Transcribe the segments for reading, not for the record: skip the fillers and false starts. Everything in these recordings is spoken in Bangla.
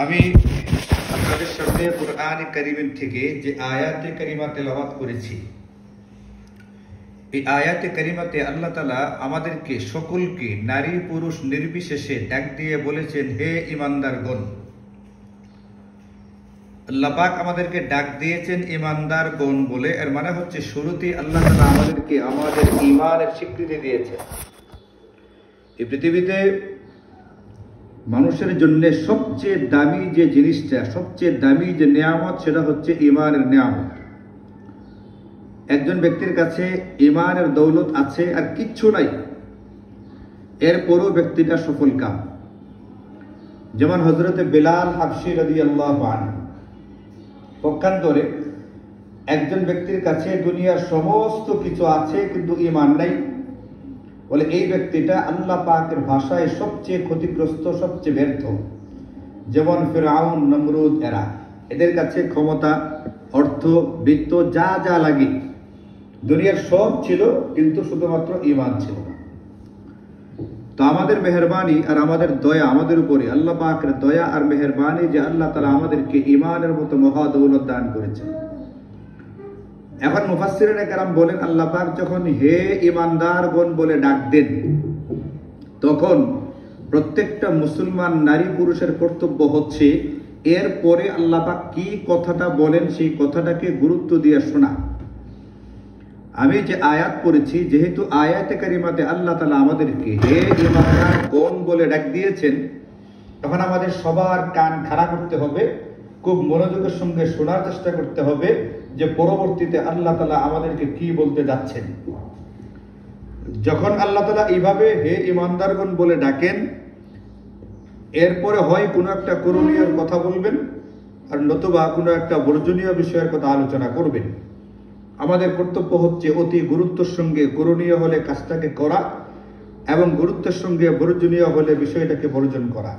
আমি আপনাদের সামনে কুরআন কারীম থেকে যে আয়াতে কারিমা তেলাওয়াত করেছি, এই আয়াতে কারিমাতে আল্লাহ তাআলা আমাদেরকে সকলকে নারী পুরুষ নির্বিশেষে ডাক দিয়ে বলেছেন, হে ঈমানদারগণ। আল্লাহ পাক আমাদেরকে ডাক দিয়েছেন ঈমানদারগণ বলে। এর মানে হচ্ছে শুরুতেই আল্লাহ তাআলা আমাদেরকে আমাদের ঈমানের স্বীকৃতি দিয়েছেন। এই পৃথিবীতে মানুষের জন্য সবচেয়ে দামি যে জিনিসটা, সবচেয়ে দামি যে নিয়ামত, সেটা হচ্ছে ঈমানের নিয়ামত। একজন ব্যক্তির কাছে ঈমানের দৌলত আছে আর কিচ্ছু নাই, এরপরও ব্যক্তিটা সফল কাম। যেমন হযরতে বেলাল হাবশী রাদিয়াল্লাহু আনহু, পক্ষান্তরে একজন ব্যক্তির কাছে দুনিয়ার সমস্ত কিছু আছে কিন্তু ঈমান নাই, বলে এই ব্যক্তিটা আল্লাহ পাকের ভাষায় সবচেয়ে ক্ষতিগ্রস্ত, সবচেয়ে ব্যর্থ। যেমন ফিরআউন, নমরুদ, এদের কাছে ক্ষমতা, অর্থ, বৃত্ত যা যা লাগে দুনিয়ার সব ছিল, কিন্তু শুধুমাত্র ঈমান ছিল না। তো আমাদের মেহেরবানি আর আমাদের দয়া আমাদের উপরে, আল্লাহ পাকের দয়া আর মেহেরবানি যে আল্লাহ তাআলা আমাদেরকে ঈমানের মতো মহা দৌলত দান করেছেন। এখন মুফাসসিরিনে কেরাম বলেন, আল্লাহ পাক যখন হে ঈমানদারগণ বলে ডাক দেন, তখন প্রত্যেকটা মুসলমান নারী পুরুষের কর্তব্য হচ্ছে এরপরে আল্লাহ পাক কি কথাটা বলেন সেই কথাটাকে গুরুত্ব দিয়ে শোনা। আমি যে আয়াত পড়েছি, যেহেতু আয়াতে কারিমাতে আল্লাহ তাআলা আমাদেরকে হে ঈমানদারগণ বলে ডাক দিয়েছেন, তখন আমাদের সবার কান খাড়া করতে হবে, খুব মনোযোগের সঙ্গে শোনার চেষ্টা করতে হবে যে পরবর্তীতে আল্লাহ তাআলা আমাদেরকে কি বলতে যাচ্ছেন। যখন আল্লাহ তাআলা এইভাবে হে ঈমানদারগণ বলে ডাকেন, এরপরে হয় কোনো একটা করণীয় কথা বলবেন, আর নতুবা কোনো একটা বর্জনীয় বিষয়ের কথা আলোচনা করবেন। আমাদের কর্তব্য হচ্ছে অতি গুরুত্বের সঙ্গে করণীয় হলে কাজটাকে করা, এবং গুরুত্বের সঙ্গে বর্জনীয় হলে বিষয়টাকে বর্জন করা।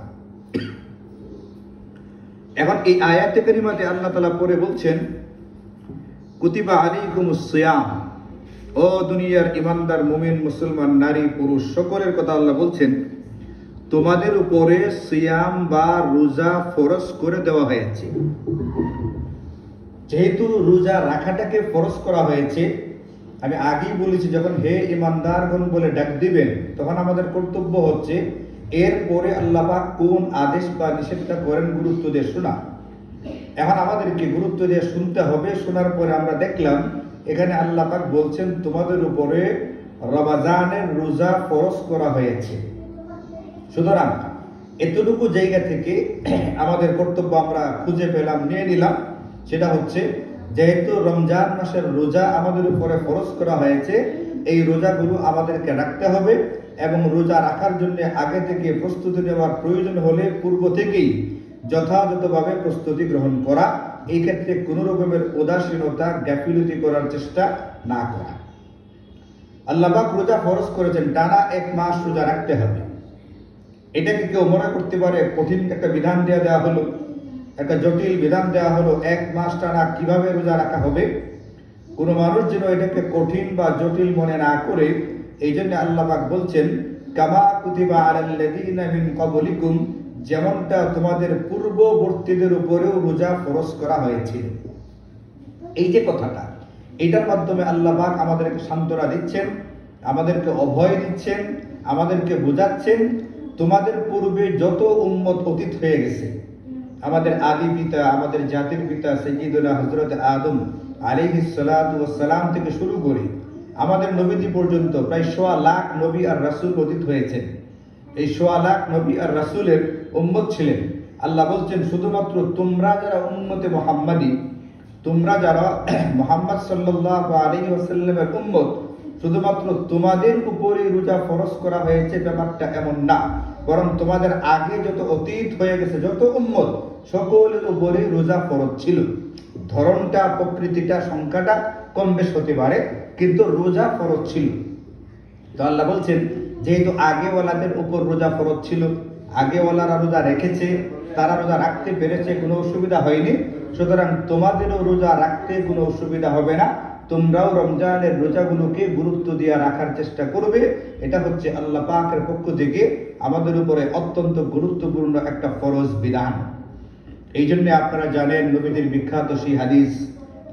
এখন এই আয়াতে কারিমাতে আল্লাহ তাআলা পরে বলছেন, কুতিবা আলাইকুমুস সিয়াম, ও দুনিয়ার ঈমানদার মুমিন মুসলমান নারী পুরুষ সকলের কথা আল্লাহ বলছেন, তোমাদের উপরে সিয়াম বা রোজা ফরজ করে দেওয়া হয়েছে। যেহেতু রোজা রাখাটাকে ফরজ করা হয়েছে, আমি আগেই বলেছি যখন হে ঈমানদারগণ বলে ডাক দিবেন, তখন আমাদের কর্তব্য হচ্ছে এরপরে আল্লাহ পাক কোন আদেশ বা নিষেধটা করেন গুরুত্ব দিয়ে শোনা। এখন আমাদেরকে গুরুত্ব দিয়ে শুনতে হবে। শোনার পরে আমরা দেখলাম এখানে আল্লাহ পাক বলছেন তোমাদের উপরে রমজানের রোজা ফরজ করা হয়েছে। সুতরাং এতটুকু জায়গা থেকে আমাদের কর্তব্য আমরা খুঁজে পেলাম, নিয়ে নিলাম। সেটা হচ্ছে, যেহেতু রমজান মাসের রোজা আমাদের উপরে ফরজ করা হয়েছে, এই রোজাগুলো আমাদেরকে রাখতে হবে, এবং রোজা রাখার জন্য আগে থেকে প্রস্তুতি নেওয়ার প্রয়োজন হলে পূর্ব থেকেই যথাযথভাবে প্রস্তুতি গ্রহণ করা। এই ক্ষেত্রে কোনো রকমের উদাসীনতা, গাফিলতি করার চেষ্টা না করা। আল্লাহ পাক রোজা ফরজ করেছেন, টানা 1 মাস রোজা রাখতে হবে। এটাকে কেউ মনে করতে পারে কঠিন একটা বিধান দেওয়া হলো, একটা জটিল বিধান দেওয়া হলো, 1 মাস টানা কিভাবে রোজা রাখা হবে। কোনো মানুষ যেন এটাকে কঠিন বা জটিল মনে না করে, এই জন্য আল্লাহ পাক বলছেন, কামা কুতিবা আলাল্লাযীনা মিন ক্বাবলিকুম, যেমনটা তোমাদের পূর্ববর্তীদের উপরেও রোজা ফরজ করা হয়েছিল। এই যে কথাটা, এটার মাধ্যমে আল্লাহ পাক আমাদেরকে সান্ত্বনা দিচ্ছেন, আমাদেরকে অভয় দিচ্ছেন, আমাদেরকে বোঝাচ্ছেন তোমাদের পূর্বে যত উম্মত অতীত হয়ে গেছে, আমাদের আদি পিতা, আমাদের জাতির পিতা সাইয়্যিদুনা হযরত আদম আলাইহিস সালাতু ওয়াস সালাম থেকে শুরু করে আমাদের নবীজি পর্যন্ত প্রায় 1.25 লাখ নবী আর রাসূল অতীত হয়েছে। এই 1.25 লাখ নবী আর রাসূলের উম্মত ছিলেন। আল্লাহ বলছেন, শুধুমাত্র তোমরা যারা উম্মতে মুহাম্মাদী, তোমরা যারা মুহাম্মদ সাল্লাল্লাহু আলাইহি ওয়াসাল্লামের উম্মত, শুধুমাত্র তোমাদের উপরে রোজা ফরজ করা হয়েছে ব্যাপারটা এমন না, বরং তোমাদের আগে যত অতীত হয়ে গেছে, যত উম্মত, সকলের উপরে রোজা ফরজ ছিল। ধরনটা, প্রকৃতিটা, সংখ্যাটা কম বেশ হতে পারে, কিন্তু রোজা ফরজ ছিল। তো আল্লাহ বলছেন, যেহেতু আগেওয়ালাদের উপর রোজা ফরজ ছিল, আগেওয়ালারা রোজা রেখেছে, তারা রোজা রাখতে পেরেছে, কোনো অসুবিধা হয়নি, সুতরাং তোমাদেরও রোজা রাখতে কোনো অসুবিধা হবে না। তোমরাও রমজানের রোজাগুলোকে গুরুত্ব দিয়ে রাখার চেষ্টা করবে। এটা হচ্ছে আল্লাহ পাকের পক্ষ থেকে আমাদের উপরে অত্যন্ত গুরুত্বপূর্ণ একটা ফরজ বিধান। এই জন্য আপনারা জানেন নবীজির বিখ্যাত সেই হাদিস,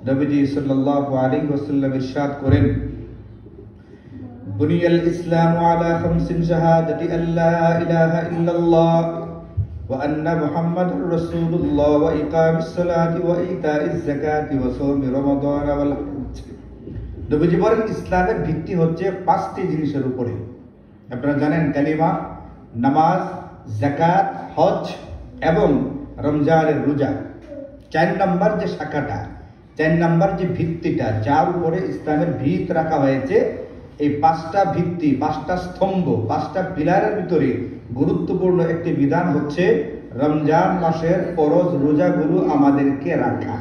নবীজি সাল্লাল্লাহু আলাইহি ওয়াসাল্লাম ইরশাদ করেন, বুনিয়াল ইসলামু আলা খামসিন শাহাদাতি আল্লা ইলাহা ইল্লাল্লাহ ওয়া আন্না মুহাম্মাদুর রাসূলুল্লাহ ওয়া ইকামিস সালাতি ওয়া ইতাইজ যাকাতি ওয়া সাওমি রমাদান ওয়াল হজ। নবীজি বলেন ইসলামের ভিত্তি হচ্ছে 5টি জিনিসের উপরে। আপনারা জানেন কালিমা, নামাজ, যাকাত, হজ এবং রমজানের রোজা। 4 নম্বর যে শাখাটা, 4 নম্বর যে ভিত্তিটা, যার উপরে ইসলামের ভিত রাখা হয়েছে, এই 5টা ভিত্তি, 5টা স্তম্ভ, 5টা পিলারের ভিতরে গুরুত্বপূর্ণ একটি বিধান হচ্ছে রমজান মাসের ফরজ রোজাগুলো আমাদেরকে রাখা।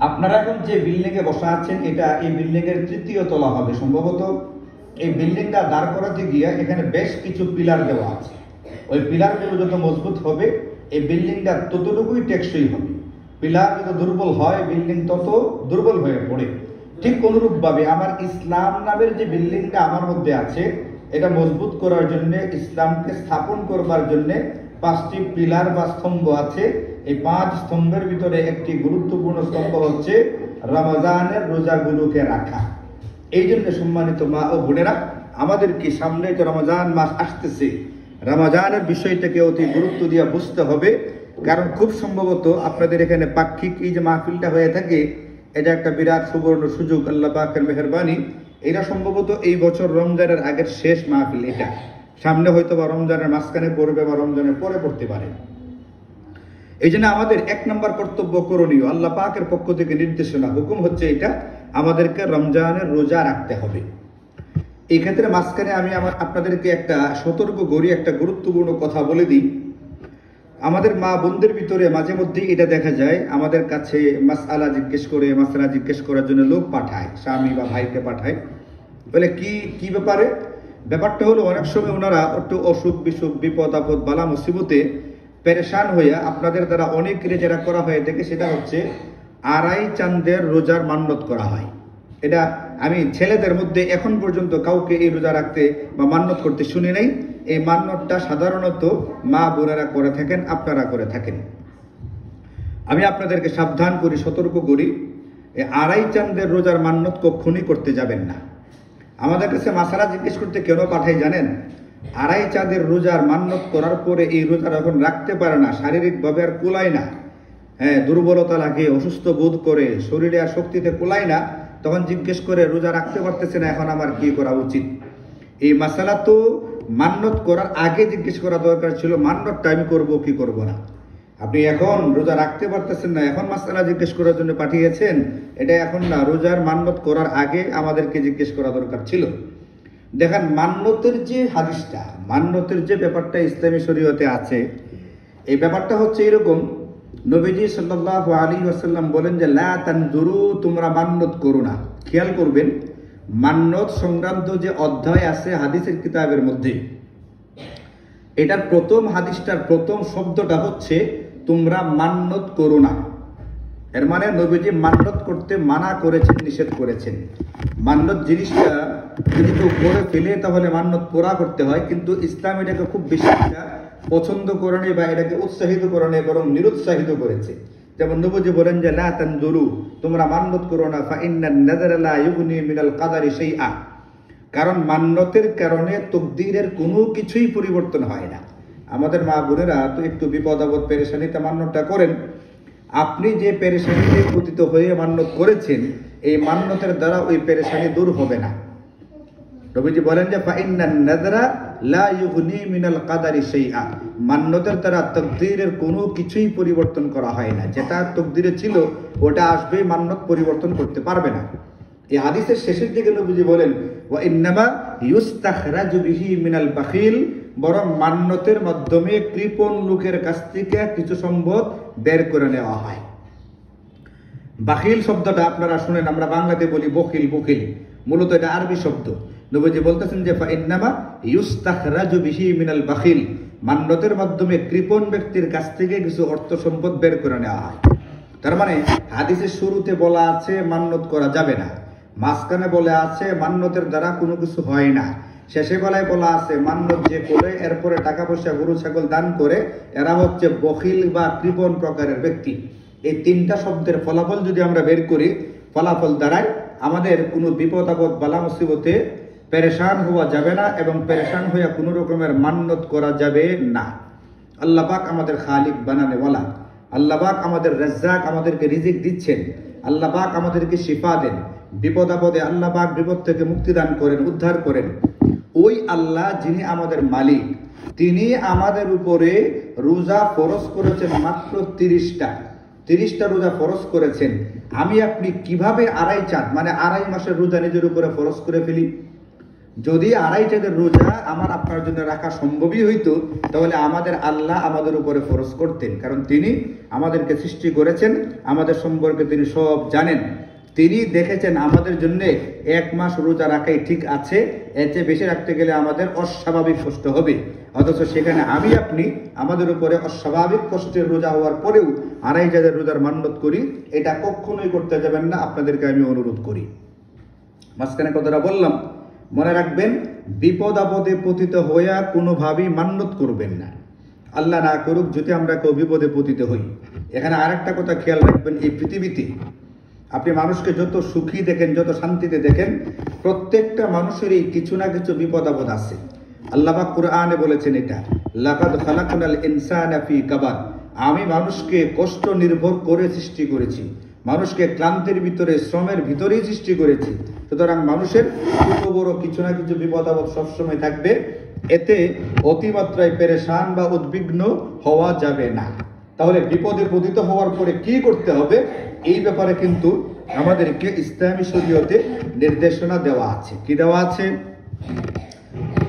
আপনারা এখন যে বিল্ডিং এ বসা আছেন, এটা এই বিল্ডিং এর 3য় তলা হবে সম্ভবত। এই বিল্ডিংটা দাঁড় করাতে গিয়ে এখানে বেশ কিছু পিলার দেওয়া আছে। ওই পিলারগুলো যত মজবুত হবে এই বিল্ডিংটা ততটুকুই টেকসই হবে। পিলার যত দুর্বল হয় বিল্ডিং তত দুর্বল হয়ে পড়ে। ঠিক অনুরূপভাবে আমার ইসলাম নামের যে বিল্ডিংটা আমার মধ্যে আছে, এটা মজবুত করার জন্য, ইসলামকে স্থাপন করবার জন্য 5টি পিলার বা স্তম্ভ আছে। এই 5 স্তম্ভের ভিতরে একটি গুরুত্বপূর্ণ স্তম্ভ হচ্ছে রমজানের রোজাগুলোকে রাখা। এই জন্য সম্মানিত মা ও বোনেরা, আমাদেরকে সামনে তো রমজান মাস আসতেছে, রমজানের বিষয়টাকে অতি গুরুত্ব দিয়ে বুঝতে হবে। কারণ খুব সম্ভবত আপনাদের এখানে পাক্ষিক এই যে মাহফিলটা হয়ে থাকে, এটা একটা বিরাট সুবর্ণ সুযোগ, আল্লাহ পাকের মেহেরবানি। এটা সম্ভবত এই বছর রমজানের আগের শেষ মাহফিল। এটা সামনে হয়তো বা রমজানের মাঝখানে পড়বে বা রমজানের পরে পড়তে পারে। এই জন্য আমাদের 1 নম্বর কর্তব্য করণীয়, আল্লাহ পাকের পক্ষ থেকে নির্দেশনা, হুকুম হচ্ছে এটা, আমাদেরকে রমজানের রোজা রাখতে হবে। এই ক্ষেত্রে মাঝখানে আমি আপনাদেরকে একটা সতর্ক করি, একটা গুরুত্বপূর্ণ কথা বলে দিই। আমাদের মা বোনদের ভিতরে মাঝে মধ্যে এটা দেখা যায়, আমাদের কাছে মাসআলা জিজ্ঞেস করার জন্য লোক পাঠায়, স্বামী বা ভাইকে পাঠায়, বলে কি ব্যাপারে। ব্যাপারটা হলো অনেক সময় ওনারা একটু অসুখ বিসুখ, বিপদ আপদ, বালা মুসিবতে পেরেশান হইয়া আপনাদের দ্বারা অনেক যেটা করা হয়ে থাকে, সেটা হচ্ছে 2.5 চাঁদের রোজার মান্যত করা হয়। এটা আমি ছেলেদের মধ্যে এখন পর্যন্ত কাউকে এই রোজা রাখতে বা মান্যত করতে শুনি নাই। এই মান্যতটা সাধারণত মা বোনেরা করে থাকেন, আপনারা করে থাকেন। আমি আপনাদেরকে সাবধান করি, সতর্ক করি, এই 2.5 চাঁদের রোজার মান্যত কখনই করতে যাবেন না। আমাদের কাছে মাসালা জিজ্ঞেস করতে কেন পাঠাই জানেন? 2.5 চাঁদের রোজার মান্যত করার পরে এই রোজা যখন রাখতে পারে না, শারীরিকভাবে আর কুলায় না, দুর্বলতা লাগে, অসুস্থ বোধ করে, শরীরে আর শক্তিতে কুলায় না, তখন জিজ্ঞেস করে রোজা রাখতে পারতেছে না, এখন আমার কি করা উচিত। এই মাসালা তো মান্যত করার আগে জিজ্ঞেস করা দরকার ছিল, মান্যতটা আমি করবো কি করব না। আপনি এখন রোজা রাখতে পারতেছেন না, এখন মাসালা জিজ্ঞেস করার জন্য পাঠিয়েছেন, এটা এখন না, রোজার মান্যত করার আগে আমাদেরকে জিজ্ঞেস করা দরকার ছিল। দেখেন, মান্যতের যে হাদিসটা, মান্যতের যে ব্যাপারটা ইসলামী শরীয়তে আছে, এই ব্যাপারটা হচ্ছে এরকম, নবীজি সাল্লাল্লাহু আলাইহি ওয়াসাল্লাম বলেন যে লা তানজুরু, তোমরা মান্যত করো না। খেয়াল করবেন, মান্যত সংক্রান্ত যে অধ্যায় আছে হাদিসের কিতাবের মধ্যে, এটার প্রথম হাদিসটার প্রথম শব্দটা হচ্ছে তোমরা মান্যত করো না। এর মানে নবীজি মান্যত করতে মানা করেছেন, নিষেধ করেছেন। মান্যত জিনিসটা যদি কেউ করে ফেলে তাহলে মান্যত পুরা করতে হয়, কিন্তু ইসলাম এটাকে খুব বেশি পছন্দ করে নেই বা এটাকে উৎসাহিত করে নেই, বরং নিরুৎসাহিত করেছে। যেমন নবীজি বলেন যে লা তানজুরু, তোমরা মান্যত করো না, ফা ইন্নান নাযারা লা ইউগনি মিনাল কাদারি শাইআ, কারণ মান্যতের কারণে তকদীরের কোনো কিছুই পরিবর্তন হয় না। আমাদের মা বোনেরা তো একটু বিপদ আপদ পেরেশানিতে মান্যতটা করেন। আপনি যে পেরেশানিতে পতিত হয়ে মান্যত করেছেন, এই মান্যতের দ্বারা ওই পেরেশানি দূর হবে না। নবীজি বলেন যে ফা ইন্নান নাযারা লা ইউগনি মিনাল কাদারি শাইআ, মান্যতের দ্বারা তকদীরের কোনো কিছুই পরিবর্তন করা হয় না। যেটা তকদীরে ছিল ওটা আসবে, মান্যত পরিবর্তন করতে পারবে না। এই হাদিসের শেষের দিকে নবীজি বলেন ওয়া ইন্নামা ইউস্তাখরাজু বিহি মিনাল বাখিল, বরং মান্যতের মাধ্যমে কৃপণ লোকের কাছ থেকে কিছু সম্পদ বের করে নেওয়া হয়। বাখিল শব্দটা আপনারা শুনেন, আমরা বাংলাতে বলি বখিল, বখিল, মূলত এটা আরবি শব্দ। নবীজি বলতেছেন যে ফা ইন্নামা ইউস্তাখরাজু বিহি মিনাল বাখিল, মান্যতের মাধ্যমে কৃপণ ব্যক্তির কাছ থেকে কিছু অর্থ সম্পদ বের করে নেওয়া হয়। তার মানে হাদিসের শুরুতে বলা আছে মান্যত করা যাবে না, মাঝখানে বলে আছে মান্যতের দ্বারা কোনো কিছু হয় না, শেষে বেলায় বলা আছে মান্যত যে করে এরপরে টাকা পয়সা গরু ছাগল দান করে এরা হচ্ছে বখিল বা কৃপণ প্রকারের ব্যক্তি। এই তিনটা শব্দের ফলাফল যদি আমরা বের করি, ফলাফল দ্বারাই আমাদের কোনো বিপদ আপদ বালা মুসিবতে পেরেশান হওয়া যাবে না এবং পেরেশান হইয়া কোনো রকমের মান্যত করা যাবে না। আল্লাহ পাক আমাদের খালিক বানানেওয়ালা, আল্লাহ পাক আমাদের রাজ্জাক, আমাদেরকে রিজিক দিচ্ছেন, আল্লাহ পাক আমাদেরকে শিফা দেন, বিপদ আপদে আল্লাহ পাক বিপদ থেকে মুক্তি দান করেন, উদ্ধার করেন। ওই আল্লাহ যিনি আমাদের মালিক, তিনি আমাদের উপরে রোজা ফরজ করেছেন মাত্র 30টা রোজা ফরজ করেছেন। আমি আপনি কিভাবে আড়াই চাঁদ মানে আড়াই মাসের রোজা নিজের উপরে ফরজ করে ফেলি? যদি আড়াই চাঁদের রোজা আমার আপনার জন্য রাখা সম্ভবই হইতো, তাহলে আমাদের আল্লাহ আমাদের উপরে ফরজ করতেন, কারণ তিনি আমাদেরকে সৃষ্টি করেছেন, আমাদের সম্পর্কে তিনি সব জানেন। তিনি দেখেছেন আমাদের জন্য 1 মাস রোজা রাখাই ঠিক আছে, এতে বেশি রাখতে গেলে আমাদের অস্বাভাবিক কষ্ট হবে। অথচ সেখানে আমি আপনি আমাদের উপরে অস্বাভাবিক কষ্টের রোজা হওয়ার পরেও আড়াই চাঁদের রোজার মান্যত করি, এটা কখনোই করতে যাবেন না, আপনাদেরকে আমি অনুরোধ করি। মাঝখানে কথাটা বললাম, মনে রাখবেন, বিপদ আপদে পতিত হইয়া কোনোভাবেই মান্যত করবেন না। আল্লাহ না করুক যদি আমরা কেউ বিপদে পতিত হই। এখানে আরেকটা কথা খেয়াল রাখবেন, এই পৃথিবীতে আপনি মানুষকে যত সুখী দেখেন, যত শান্তিতে দেখেন, প্রত্যেকটা মানুষেরই কিছু না কিছু বিপদ আপদ আছে। আল্লাহ পাক কুরআনে বলেছেন এটা, লাকাদ খালাকনাল ইনসানা ফি কাবাদ, আমি মানুষকে কষ্ট নির্ভর করে সৃষ্টি করেছি, মানুষকে ক্লান্তির ভিতরে, শ্রমের ভিতরেই সৃষ্টি করেছি। সুতরাং মানুষের ছোট বড় কিছু না কিছু বিপদ আপদ সবসময় থাকবে, এতে অতিমাত্রায় পেরেশান বা উদ্বিগ্ন হওয়া যাবে না। তাহলে বিপদে পতিত হওয়ার পরে কি করতে হবে, এই ব্যাপারে কিন্তু আমাদেরকে ইসলামী শরীয়তে নির্দেশনা দেওয়া আছে। কি দেওয়া আছে?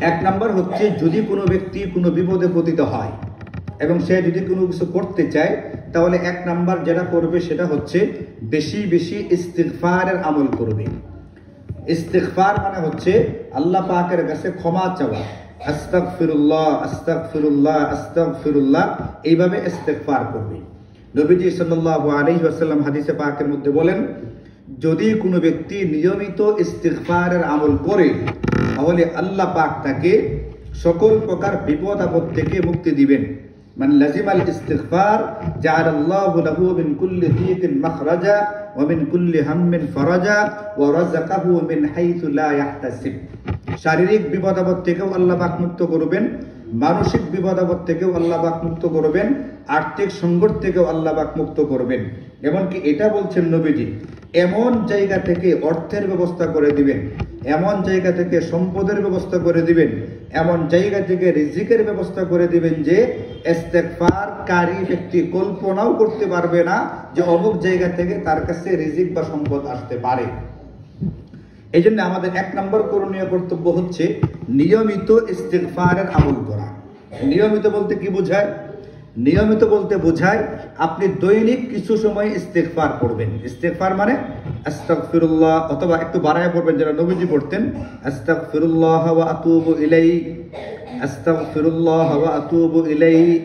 1 নাম্বার হচ্ছে, যদি কোনো ব্যক্তি কোনো বিপদে পতিত হয় এবং সে যদি কোনো কিছু করতে চায়, তাহলে 1 নাম্বার যেটা করবে সেটা হচ্ছে বেশি বেশি ইস্তিগফারের আমল করবে। ইস্তিগফার মানে হচ্ছে আল্লাহ পাকের কাছে ক্ষমা চাওয়া, আস্তাগফিরুল্লাহ আস্তাগফিরুল্লাহ আস্তাগফিরুল্লাহ, এইভাবে ইস্তিগফার করবে। নবীজি সাল্লাল্লাহু আলাইহি ওয়াসাল্লাম হাদিসে পাকের মধ্যে বলেন, যদি কোনো ব্যক্তি নিয়মিত ইস্তিগফারের আমল করে, তাহলে আল্লাহ পাক তাকে সকল প্রকার বিপদ আপদ থেকে মুক্তি দিবেন। মান লাজিমাল ইস্তিগফার জাআলাল্লাহু লাহু মিন কুল্লি দীকিন মাখরাজা ওয়া মিন কুল্লি হাম্মিন ফারাজা ওয়া রাযাকাহু মিন হাইথু লা ইয়াহতাসিব। শারীরিক বিপদ আপদ থেকেও আল্লাহ পাক মুক্ত করবেন, মানসিক বিপদ আপদ থেকেও আল্লাহ পাক মুক্ত করবেন, আর্থিক সংকট থেকেও আল্লাহ পাক মুক্ত করবেন। এমনকি এটা বলছেন নবীজি, এমন জায়গা থেকে অর্থের ব্যবস্থা করে দিবেন, এমন জায়গা থেকে সম্পদের ব্যবস্থা করে দিবেন, এমন জায়গা থেকে রিজিকের ব্যবস্থা করে দিবেন যে ইস্তেগফারকারী ব্যক্তি কল্পনাও করতে পারবে না যে অমুক জায়গা থেকে তার কাছে রিজিক বা সম্পদ আসতে পারে। এই জন্য আমাদের 1 নম্বর করণীয় কর্তব্য হচ্ছে নিয়মিত ইস্তিগফারের আমল করা। নিয়মিত বলতে কি বোঝায়? নিয়মিত বলতে বোঝায় আপনি দৈনিক কিছু সময় ইস্তিগফার পড়বেন। ইস্তিগফার মানে আস্তাগফিরুল্লাহ, অথবা একটু বাড়ায় পড়বেন যেটা নবীজি পড়তেন, আস্তাগফিরুল্লাহ ওয়া আতুবু ইলাইহি, আস্তাগফিরুল্লাহ ওয়া আতুবু ইলাইহি,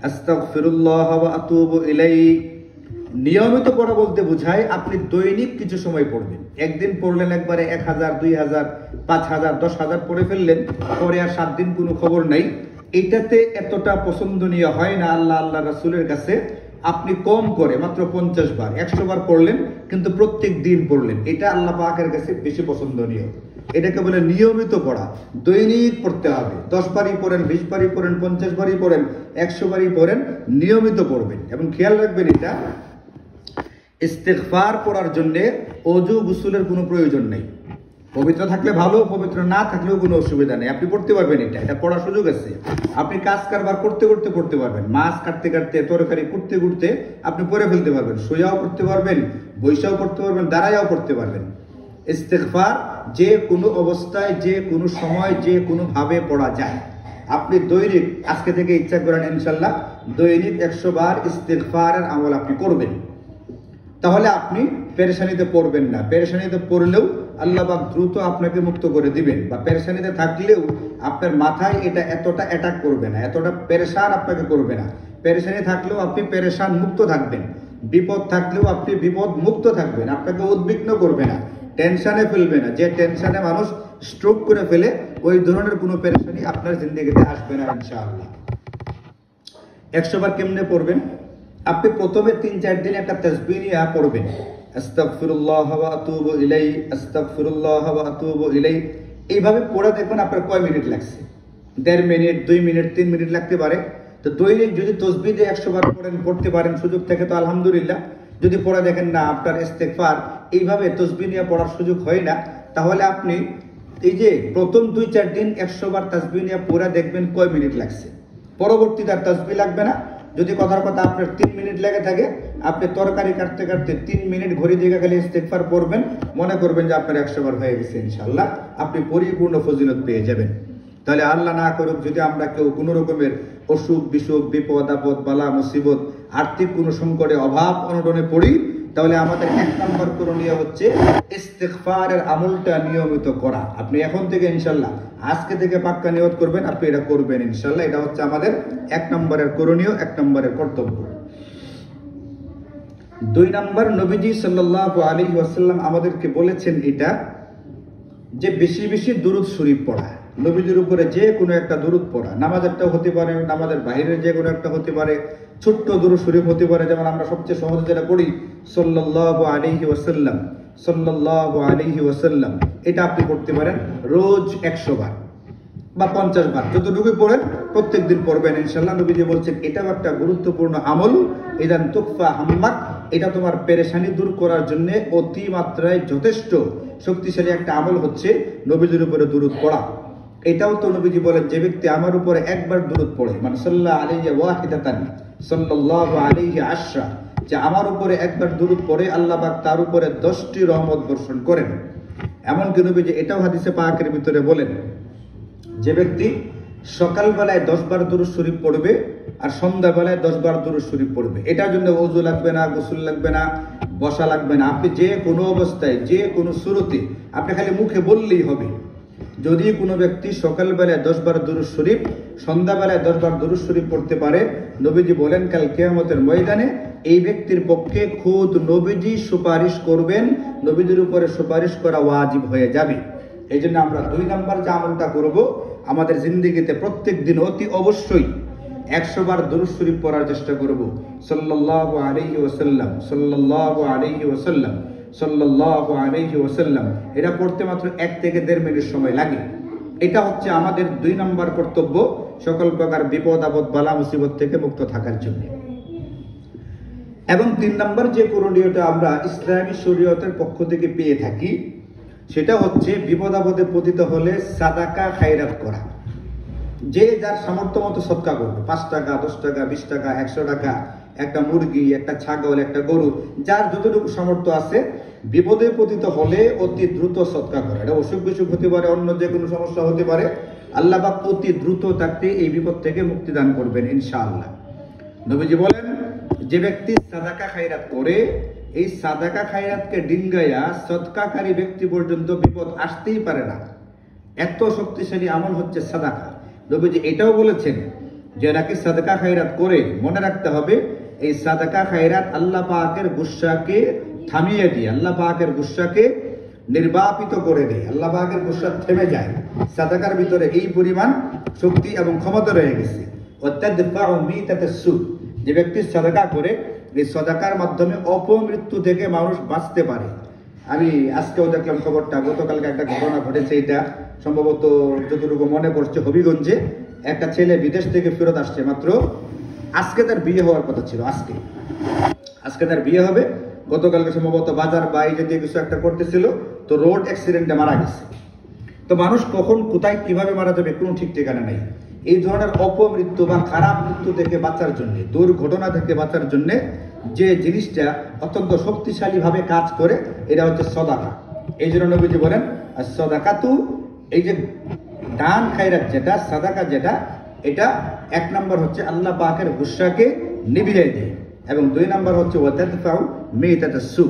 আস্তাগফিরুল্লাহ ওয়া আতুবু ইলাইহি। নিয়মিত পড়া বলতে বোঝায় আপনি দৈনিক কিছু সময় পড়বেন। একদিন পড়লেন একবারে 1000, 2000, 5000, 10,000 পড়ে ফেললেন, পরে আর 7 দিন কোনো খবর নাই। এটাতে এতটা পছন্দনীয় হয় না আল্লাহ রাসূলের কাছে। আপনি কম করে মাত্র 50 বার, 100 বার পড়লেন, কিন্তু প্রত্যেক দিন পড়লেন, এটা আল্লাহ পাকের কাছে বেশি পছন্দনীয়। এটাকে বলে নিয়মিত পড়া। দৈনিক পড়তে হবে, 10 বারই পড়েন, 20 বারই পড়েন, 50 বারই পড়েন, 100 বারই পড়েন, নিয়মিত পড়বেন। এবং খেয়াল রাখবেন, এটা ইস্তিগফার পড়ার জন্য ওযু গোসলের কোনো প্রয়োজন নেই। পবিত্র থাকলে ভালো, পবিত্র না থাকলেও কোনো অসুবিধা নেই, আপনি পড়তে পারবেন। এটা পড়ার সুযোগ আছে। আপনি কাজ কারবার করতে করতে পড়তে পারবেন, মাছ কাটতে কাটতে, তরকারি করতে করতে আপনি পড়ে ফেলতে পারবেন। শুয়েও পড়তে পারবেন, বৈশাও পড়তে পারবেন, দাঁড়ায়াও পড়তে পারবেন। ইস্তিগফার যে কোনো অবস্থায়, যে কোনো সময়, যে কোনো ভাবে পড়া যায়। আপনি দৈনিক, আজকে থেকে ইচ্ছা করেন ইনশাল্লাহ দৈনিক 100 বার ইস্তিগফারের আমল আপনি করবেন, তাহলে আপনি পেরেশানিতে পড়বেন না। পেরেশানিতে পড়লেও আল্লাহ পাক দ্রুত আপনাকে মুক্ত করে দিবেন। বা পেরেশানিতে থাকলেও আপনার মাথায় এটা এতটা অ্যাটাক করবে না, এতটা পেরেশান আপনাকে করবে না। পেরেশানি থাকলেও আপনি পেরেশান মুক্ত থাকবেন, বিপদ থাকলেও আপনি বিপদ মুক্ত থাকবেন, আপনাকে উদ্বিগ্ন করবে না, টেনশনে ফেলবে না। যে টেনশনে মানুষ স্ট্রোক করে ফেলে, ওই ধরনের কোনো পেরেশানি আপনার জিন্দেগিতে আসবে না ইনশাআল্লাহ। 100 বার কেমনে পড়বেন? আপনি প্রথমে 3-4 দিন একটা তাসবিহ নিয়ে পড়বেন, আস্তাগফিরুল্লাহ ওয়া আতুবু ইলাইহি, আস্তাগফিরুল্লাহ ওয়া আতুবু ইলাইহি। এইভাবে পড়ে দেখবেন আপনার কয় মিনিট লাগছে। 1.5 মিনিট, 2 মিনিট, 3 মিনিট লাগতে পারে। তো দৈনিক যদি তাসবিহ দিয়ে 100 বার পড়তে পারেন, সুযোগ থেকে তো আলহামদুলিল্লাহ। যদি পড়ে দেখেন না আপনার ইস্তেগফার এইভাবে তাসবিহ নিয়ে পড়ার সুযোগ হয় না, তাহলে আপনি এই যে প্রথম 2-4 দিন 100 বার তাসবিহ নিয়ে পড়ে দেখবেন কয় মিনিট লাগছে। পরবর্তীতে আর তাসবিহ লাগবে না। যদি কথার কথা আপনার 3 মিনিট লেগে থাকে, আপনি তরকারি কাটতে কাটতে 3 মিনিট ঘড়ি দিকে খালি ইস্তেগফার পড়বেন, মনে করবেন যে আপনার 100 বার হয়ে গেছে ইনশাআল্লাহ। আপনি পরিপূর্ণ ফজিলত পেয়ে যাবেন। তাহলে আল্লাহ না করুক যদি আমরা কেউ কোনো রকমের অসুখ বিসুখ, বিপদ আপদ, বালা মুসিবত, আর্থিক কোনো সংকটে, অভাব অনটনে পড়ি, তাহলে আমাদের 1 নম্বর করণীয় হচ্ছে ইস্তেগফারের আমলটা নিয়মিত করা। আপনি এখন থেকে ইনশাআল্লাহ, আজকে থেকে পাক্কা নিয়ত করবেন, আপনি এটা করবেন ইনশাআল্লাহ। এটা হচ্ছে আমাদের 1 নম্বরের করণীয়, 1 নম্বরের কর্তব্য। 2 নম্বর, নবীজি সাল্লাল্লাহু আলাইহি ওয়াসাল্লাম আমাদেরকে বলেছেন এটা যে বেশি বেশি দুরূদ শরীফ পড়া। নবীজির উপরে যে কোনো একটা দুরূদ পড়া, নামাজেরটাও হতে পারে, নামাজের বাইরের যে কোনো একটা হতে পারে, ছোট্ট দুরূদ শরীফ হতে পারে। যেমন আমরা সবচেয়ে সহজে যেটা পড়ি সাল্লাল্লাহু আলাইহি ওয়াসাল্লাম, সাল্লাল্লাহু আলাইহি ওয়াসাল্লাম, এটা আপনি করতে পারেন রোজ 100 বার বা 50 বার, যতটুকু পড়েন প্রত্যেকদিন পড়বেন ইনশাআল্লাহ। নবীজি বলছেন এটাও একটা গুরুত্বপূর্ণ আমল। ইদান তুকফা হাম্মাক, এটা তোমার পেরেশানি দূর করার জন্য অতি মাত্রায় যথেষ্ট শক্তিশালী একটা আমল হচ্ছে নবীজির উপরে দুরূদ পড়া। এটাও তো নবীজি বলেন যে ব্যক্তি আমার উপরে একবার দুরূদ পড়ে, মানে সাল্লাল্লাহু আলাইহি ওয়াহিদাতান সাল্লাল্লাহু আলাইহি আশরা, যে আমার উপরে একবার দুরূদ পড়ে আল্লাহ পাক তার উপরে 10টি রহমত বর্ষণ করেন। এমনকি নবীজি এটাও হাদিসে পাকের ভিতরে বলেন যে ব্যক্তি সকালবেলায় 10 বার দুরূদ শরীফ পড়বে আর সন্ধ্যাবেলায় 10 বার দুরূদ শরীফ পড়বে, এটার জন্য ওযু লাগবে না, গোসল লাগবে না, বসা লাগবে না। আপনি যে কোনো অবস্থায়, যে কোনো সুরতে আপনি খালি মুখে বললেই হবে। যদি কোনো ব্যক্তি সকালবেলায় 10 বার দুরূদ শরীফ, সন্ধ্যাবেলায় 10 বার দুরূদ শরীফ পড়তে পারে, নবীজি বলেন কাল কিয়ামতের ময়দানে এই ব্যক্তির পক্ষে খুদ নবীজি সুপারিশ করবেন, নবীজির উপরে সুপারিশ করা ওয়াজিব হয়ে যাবে। এই জন্য আমরা 2 নম্বর যে আমলটা করব, আমাদের জিন্দেগিতে প্রত্যেক দিন অতি অবশ্যই 100 বার দুরূদ শরীফ পড়ার চেষ্টা করব। সাল্লাল্লাহু আলাইহি ওয়াসাল্লাম, সাল্লাল্লাহু আলাইহি ওয়াসাল্লাম, সাল্লাল্লাহু আলাইহি ওয়াসাল্লাম। এটা পড়তে মাত্র 1 থেকে 1.5 মিনিট সময় লাগে। এটা হচ্ছে আমাদের 2 নম্বর কর্তব্য, সকল প্রকার বিপদ আপদ, বালা মুসিবত থেকে মুক্ত থাকার জন্য। এবং 3 নম্বর যে করণীয়টা আমরা ইসলামী শরীয়তের পক্ষ থেকে পেয়ে থাকি, সেটা হচ্ছে বিপদ আপদে পতিত হলে সাদাকা খায়রাত করা। যে যার সামর্থ্য মতো সদকা করবে, 5 টাকা, 10 টাকা, 20 টাকা, 100 টাকা, একটা মুরগি, একটা ছাগল, একটা গরু, যার যতটুকু সামর্থ্য আছে, বিপদে পতিত হলে অতি দ্রুত সদকা করে। এটা অসুখ বিসুখ হতে পারে, অন্য যে কোনো সমস্যা হতে পারে, আল্লাহ পাক অতি দ্রুত তাকে এই বিপদ থেকে মুক্তি দান করবেন ইনশাআল্লাহ। নবীজি বলেন যে ব্যক্তি সাদাকা খায়রাত করে, এই সাদাকা খায়রাতকে ডিঙ্গাইয়া সদকাকারী ব্যক্তি পর্যন্ত বিপদ আসতেই পারে না। এত শক্তিশালী আমল হচ্ছে সাদাকা। নবীজি এটাও বলেছেন যে নাকি সাদাকা খায়রাত করে, মনে রাখতে হবে এই সাদাকা খায়রাত আল্লাহ পাকের গুসাকে থামিয়ে দিয়ে, আল্লাহ পাকের গুসাকে নির্বাপিত করে দেয়, আল্লাহ পাকের গুসা থেমে যায়। সাদাকার ভিতরে এই পরিমাণ শক্তি এবং ক্ষমতা রয়ে গেছে। ওয়াতাদফাউ মিতাতাস সু, যে ব্যক্তি সাদাকা করে, এই সাদাকার মাধ্যমে অপমৃত্যু থেকে মানুষ বাঁচতে পারে। আমি আজকেও দেখলাম খবরটা, গতকালকে একটা ঘটনা ঘটেছে, এটা সম্ভবত যতটুকু মনে পড়ছে হবিগঞ্জে একটা ছেলে বিদেশ থেকে ফেরত আসছে মাত্র। আজকে তার বিয়ে হওয়ার কথা ছিল, আজকে তার বিয়ে হবে। গতকালকে সম্ভবত বাজার বা এই জাতীয় কিছু একটা করতেছিল, তো রোড অ্যাক্সিডেন্টে মারা গেছে। তো মানুষ কখন কোথায় কিভাবে মারা যাবে কোনো ঠিক ঠিকানা নেই। এই ধরনের অপমৃত্যু বা খারাপ মৃত্যু থেকে বাঁচার জন্য, দুর্ঘটনা থেকে বাঁচার জন্য যে জিনিসটা অত্যন্ত শক্তিশালী ভাবে কাজ করে, এটা হচ্ছে সদাকা। এই জন্য নবীজি বলেন সদাকাতু, এই যে দান খায়রাত যেটা, সাদাকা যেটা, এটা 1 নম্বর হচ্ছে আল্লাহ পাকের গুসাকে নিভিয়ে দেয়, এবং 2 নম্বর হচ্ছে ওয়াতাদফাউ মিতাতাস সু।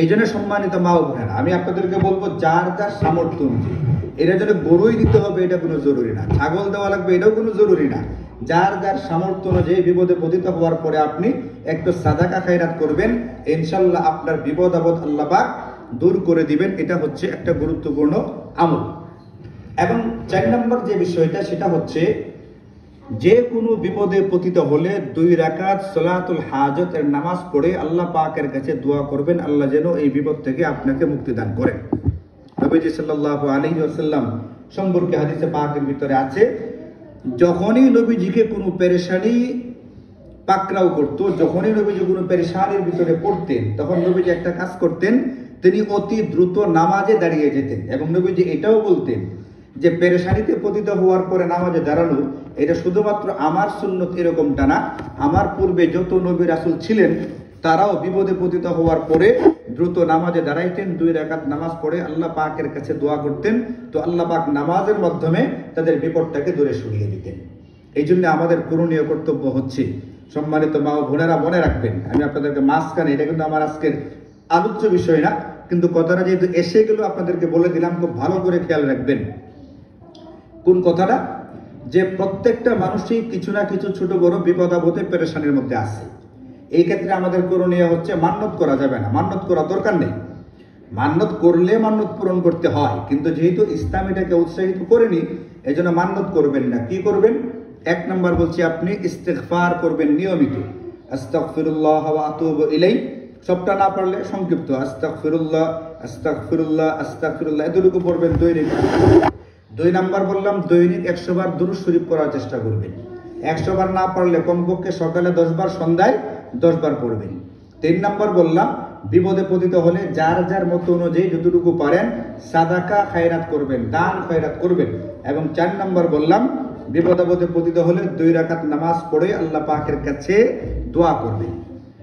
এই জন্য সম্মানিত মা ও বোনেরা, আমি আপনাদেরকে বলবো যার যার সামর্থ্য অনুযায়ী, এটা যেন গরুই দিতে হবে এটা কোনো জরুরি না, ছাগল দেওয়া লাগবে এটাও কোনো জরুরি না। যার যার সামর্থ্য অনুযায়ী বিপদে পতিত হওয়ার পরে আপনি একটু সাদাকা খায়রাত করবেন, ইনশাআল্লাহ আপনার বিপদ আপদ আল্লাহ পাক দূর করে দিবেন। এটা হচ্ছে একটা গুরুত্বপূর্ণ আমল। এবং 4 নম্বর যে বিষয়টা সেটা হচ্ছে যে কোনো বিপদে পতিত হলে 2 রাকাত সালাতুল হাজতের নামাজ পড়ে আল্লাহ পাকের কাছে দোয়া করবেন, আল্লাহ যেন এই বিপদ থেকে আপনাকে মুক্তি দান করেন। নবীজি সাল্লাল্লাহু আলাইহি ওয়াসাল্লাম সম্পর্কে হাদিসে পাকের ভিতরে আছে, যখনই নবীজিকে কোনো পেরেশানি পাকড়াও করত, যখনই নবীজি কোনো পেরেশানির ভিতরে পড়তেন, তখন নবীজি একটা কাজ করতেন, তিনি অতি দ্রুত নামাজে দাঁড়িয়ে যেতেন। এবং নবীজি এটাও বলতেন যে পেরেশানিতে পতিত হওয়ার পরে নামাজে দাঁড়ানো এটা শুধুমাত্র আমার সুন্নত এরকমটা না, আমার পূর্বে যত নবী রাসূল ছিলেন তারাও বিপদে পতিত হওয়ার পরে দ্রুত নামাজে দাঁড়াইতেন, 2 রাকাত নামাজ পড়ে আল্লাহ পাকের কাছে দোয়া করতেন। তো আল্লাহ পাক নামাজের মাধ্যমে তাদের বিপদটাকে দূরে সরিয়ে দিতেন। এই জন্য আমাদের করণীয় কর্তব্য হচ্ছে, সম্মানিত মা ও বোনেরা মনে রাখবেন, আমি আপনাদেরকে মাঝখানে, এটা কিন্তু আমার আজকের আলোচ্য বিষয় না, কিন্তু কথাটা যেহেতু এসে গেল আপনাদেরকে বলে দিলাম, খুব ভালো করে খেয়াল রাখবেন। কোন কথাটা? যে প্রত্যেকটা মানুষই কিছু না কিছু ছোট বড় বিপদ আপদে পেরেশানির মধ্যে আছে। এই ক্ষেত্রে আমাদের করণীয় হচ্ছে মান্যত করা যাবে না, মান্যত করা দরকার নেই। মান্যত করলে মান্যত পূরণ করতে হয়, কিন্তু যেহেতু ইসলাম এটাকে উৎসাহিত করেনি এই জন্য মান্যত করবেন না। কি করবেন? 1 নম্বর বলছি, আপনি ইস্তেগফার করবেন নিয়মিত, আস্তাগফিরুল্লাহ ওয়া আতুবু ইলাইহি। সবটা না পারলে সংক্ষিপ্ত আস্তাগফিরুল্লাহ আস্তাগফিরুল্লাহ আস্তাগফিরুল্লাহ এতটুকু পড়বেন দৈনিক। 2 নম্বর বললাম দৈনিক 100 বার দুরূদ শরীফ পড়ার চেষ্টা করবেন। 100 বার না পারলে কমপক্ষে সকালে 10 বার, সন্ধ্যায় 10 বার পড়বেন। 3 নম্বর বললাম বিপদে পতিত হলে যার যার মত অনুযায়ী যতটুকু পারেন সাদাকা খায়রাত করবেন, দান খয়রাত করবেন। এবং 4 নম্বর বললাম বিপদ আপদে পতিত হলে 2 রাকাত নামাজ পড়ে আল্লাহ পাকের কাছে দোয়া করবেন।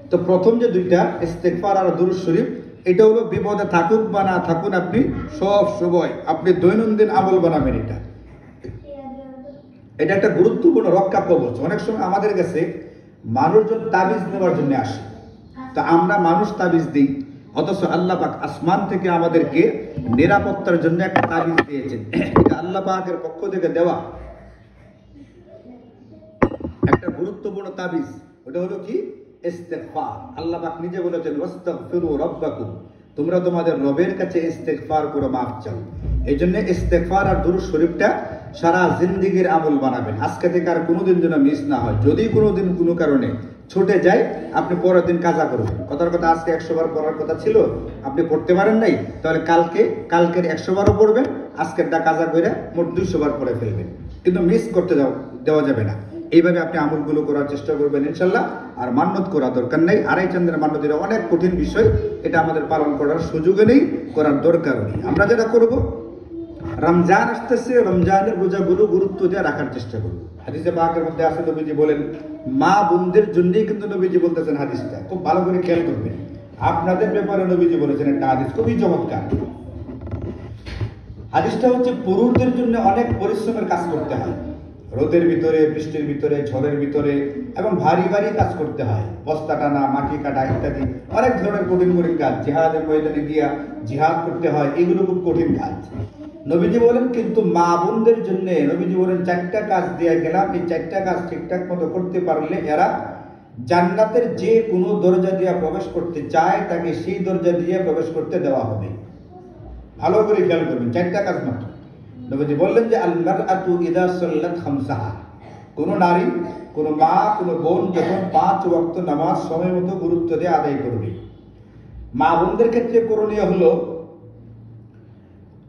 তো প্রথম যে 2টা ইস্তেগফার আর দুরূদ শরীফ, এটা হলো বিপদে থাকুক বা না থাকুন আপনি সব সময় আপনি দৈনন্দিন আমল বানাবেন। এটা একটা গুরুত্বপূর্ণ রক্ষা কবচ। অনেক সময় আমাদের কাছে মানুষজন তাবিজ নেওয়ার জন্য আসে, তা আমরা মানুষ তাবিজ দিই, অথচ আল্লাহ পাক আসমান থেকে আমাদেরকে নিরাপত্তার জন্য একটা তাবিজ দিয়েছেন। এটা আল্লাহ পাকের পক্ষ থেকে দেওয়া একটা গুরুত্বপূর্ণ তাবিজ। ওটা হলো কি? ইস্তেগফার। আল্লাহ পাক নিজে বলেছেন ওয়াস্তাগফিরু রাব্বাকুম, তোমরা তোমাদের রবের কাছে ইস্তেগফার করো, মাফ চাও। এই জন্য ইস্তেগফার আর দুরূদ শরীফটা সারা জিন্দেগীর আমল বানাবেন। আজকে থেকে আর কোনোদিন যেন মিস না হয়। যদি কোনোদিন কোনো কারণে ছুটে যায় আপনি পরের দিন কাজা করবেন। কথার কথা, আজকে 100 বার পড়ার কথা ছিল, আপনি পড়তে পারেন নাই, তাহলে কালকের 100 বারও পড়বেন, আজকেরটা কাজা করে মোট 200 বার পড়ে ফেলবেন। কিন্তু মিস করতে দেওয়া যাবে না। এইভাবে আপনি আমলগুলো করার চেষ্টা করবেন ইনশাল্লাহ। আর মান্যত করা দরকার নেই। 2.5 চাঁদের মান্যত এটা অনেক কঠিন বিষয়, এটা আমাদের পালন করার সুযোগও নেই, করার দরকারও নেই। আমরা যেটা করব, রমজান আসতেছে, রমজানের রোজাগুলো গুরুত্ব দিয়ে রাখার চেষ্টা করব। হাদিসে পাকের মধ্যে আছে, নবীজি বলেন, মা বোনদের জন্যই কিন্তু নবীজি বলতেছেন হাদিসটা, খুব ভালো করে খেয়াল করবেন। আপনাদের ব্যাপারে নবীজি বলেছেন একটা হাদিস, খুবই চমৎকার। হাদিসটা হচ্ছে পুরুষদের জন্য অনেক পরিশ্রমের কাজ করতে হয়, রোদের ভিতরে, বৃষ্টির ভিতরে, ঝড়ের ভিতরে, এবং ভারী ভারী কাজ করতে হয়, বস্তা টানা, মাটি কাটা ইত্যাদি অনেক ধরনের কঠিন কঠিন কাজ। জিহাদের ময়দানে গিয়া জিহাদ করতে হয়, এগুলো খুব কঠিন কাজ। নবীজি বলেন কিন্তু মা বোনদের জন্য নবীজি বলেন 4টা কাজ দিয়ে গেলাম, এই 4টা কাজ ঠিকঠাক মতো করতে পারলে এরা জান্নাতের যে কোনো দরজা দিয়ে প্রবেশ করতে চায় তাকে সেই দরজা দিয়ে প্রবেশ করতে দেওয়া হবে। ভালো করে খেয়াল করবেন, 4টা কাজ মাত্র। নবীজি বললেন যে আল মারআতু ইযা সাল্লাত খামসাহা, কোন নারী, কোন মা, কোন বোন যখন 5 ওয়াক্ত নামাজ সময় মতো গুরুত্ব দিয়ে আদায় করবে। মা বোনদের ক্ষেত্রে করণীয় হলো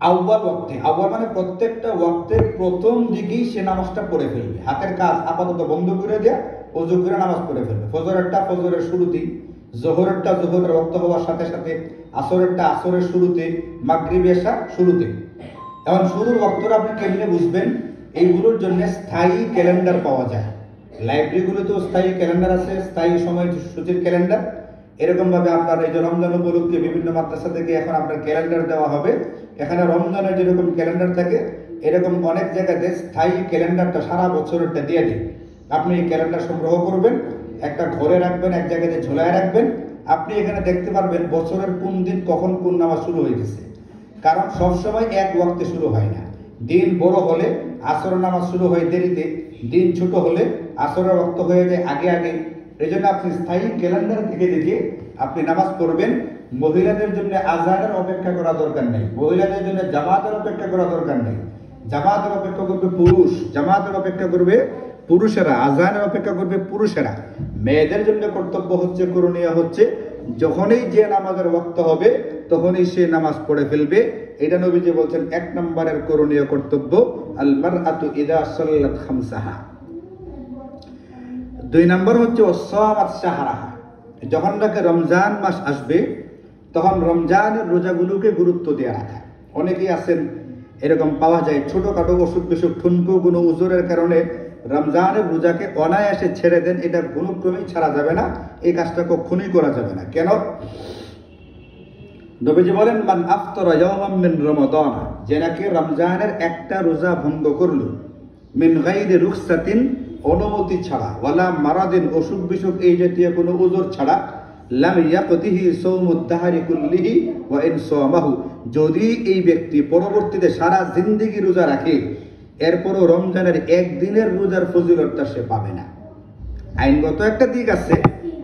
আউয়াল ওয়াক্তে, আউয়াল মানে প্রত্যেকটা ওয়াক্তের প্রথম দিকেই সে নামাজটা পড়ে ফেলবে। হাতের কাজ আপাতত বন্ধ করে দেয়া, ওযু করে নামাজ পড়ে ফেলবে। ফজরেরটা ফজরের শুরুতেই, যোহরেরটা যোহরের ওয়াক্ত হওয়ার সাথে সাথে, আসরেরটা আসরের শুরুতে, মাগরিব এশা শুরুতে। এখন শুরুর ওয়াক্তটা আপনি কেমনে বুঝবেন? এইগুলোর জন্য স্থায়ী ক্যালেন্ডার পাওয়া যায়। লাইব্রেরিগুলোতেও স্থায়ী ক্যালেন্ডার আছে, স্থায়ী সময়সূচির ক্যালেন্ডার। এরকম ভাবে আপনার এই যে রমজান উপলক্ষে বিভিন্ন মাদ্রাসা থেকে এখন আপনার ক্যালেন্ডার দেওয়া হবে। এখানে রমজানের যেরকম ক্যালেন্ডার থাকে, এরকম অনেক জায়গাতে স্থায়ী ক্যালেন্ডারটা সারা বছরেরটা দিয়ে দিন। আপনি এই ক্যালেন্ডার সংগ্রহ করবেন, একটা ঘরে রাখবেন, এক জায়গাতে ঝোলায় রাখবেন। আপনি এখানে দেখতে পারবেন বছরের কোন দিন কখন কোন নামাজ শুরু হয়েছে। কারণ সবসময় এক ওয়াক্তে শুরু হয় না। দিন বড় হলে আসরের নামাজ শুরু হয় দেরিতে, দিন ছোট হলে আসরের ওয়াক্ত হয়ে যায় আগে আগে। এই জন্য আপনি স্থায়ী ক্যালেন্ডার থেকে দেখে আপনি নামাজ পড়বেন। মহিলাদের জন্য আজানের অপেক্ষা করা দরকার নেই, মহিলাদের জন্য জামাতের অপেক্ষা করা দরকার নেই। জামাতের অপেক্ষা করবে পুরুষ, জামাতের অপেক্ষা করবে পুরুষেরা, আজানের অপেক্ষা করবে পুরুষেরা। মেয়েদের জন্য কর্তব্য হচ্ছে, করণীয় হচ্ছে, যখনই যে নামাজের ওয়াক্ত হবে তখনই সে নামাজ পড়ে ফেলবে। এটা নবীজি বলছেন 1 নম্বরের করণীয় কর্তব্য, আল মারআতু ইযা সাল্লাত খামসাহা। 2 নম্বর হচ্ছে ওয়াসামাত শাহরাহা। যখন নাকি রমজান মাস আসবে তখন রমজানের রোজাগুলোকে গুরুত্ব দিয়ে রাখা। অনেকেই আছেন এরকম পাওয়া যায়, ছোটখাটো অসুখ বিসুখ ঠুনকো কোনো উজুরের কারণে রমজানের রোজাকে অনায়াসে ছেড়ে দেন। এটা কোনো ক্রমেই ছাড়া যাবে না, এই কাজটা কখনোই করা যাবে না। কেন? নবীজি বলেন, মান আফতারা ইয়াওমান মিন রমাদান, যে নাকি রমজানের একটা রোজা ভঙ্গ করলো, মিন গায়রি রুখসাতিন, অনুমতি ছাড়া, ওয়ালা মারাদিন, অসুখ বিসুখ এই জাতীয় কোনো উযর ছাড়া, লাম ইয়াকতিহি সাওমুদ দাহরি কুল্লিহি ওয়া ইন সামাহু, যদি এই ব্যক্তি পরবর্তীতে সারা জিন্দেগি রোজা রাখে, এরপরও রমজানের একদিনের রোজার ফজিলতটা সে পাবে না। আইনগত একটা দিক আছে,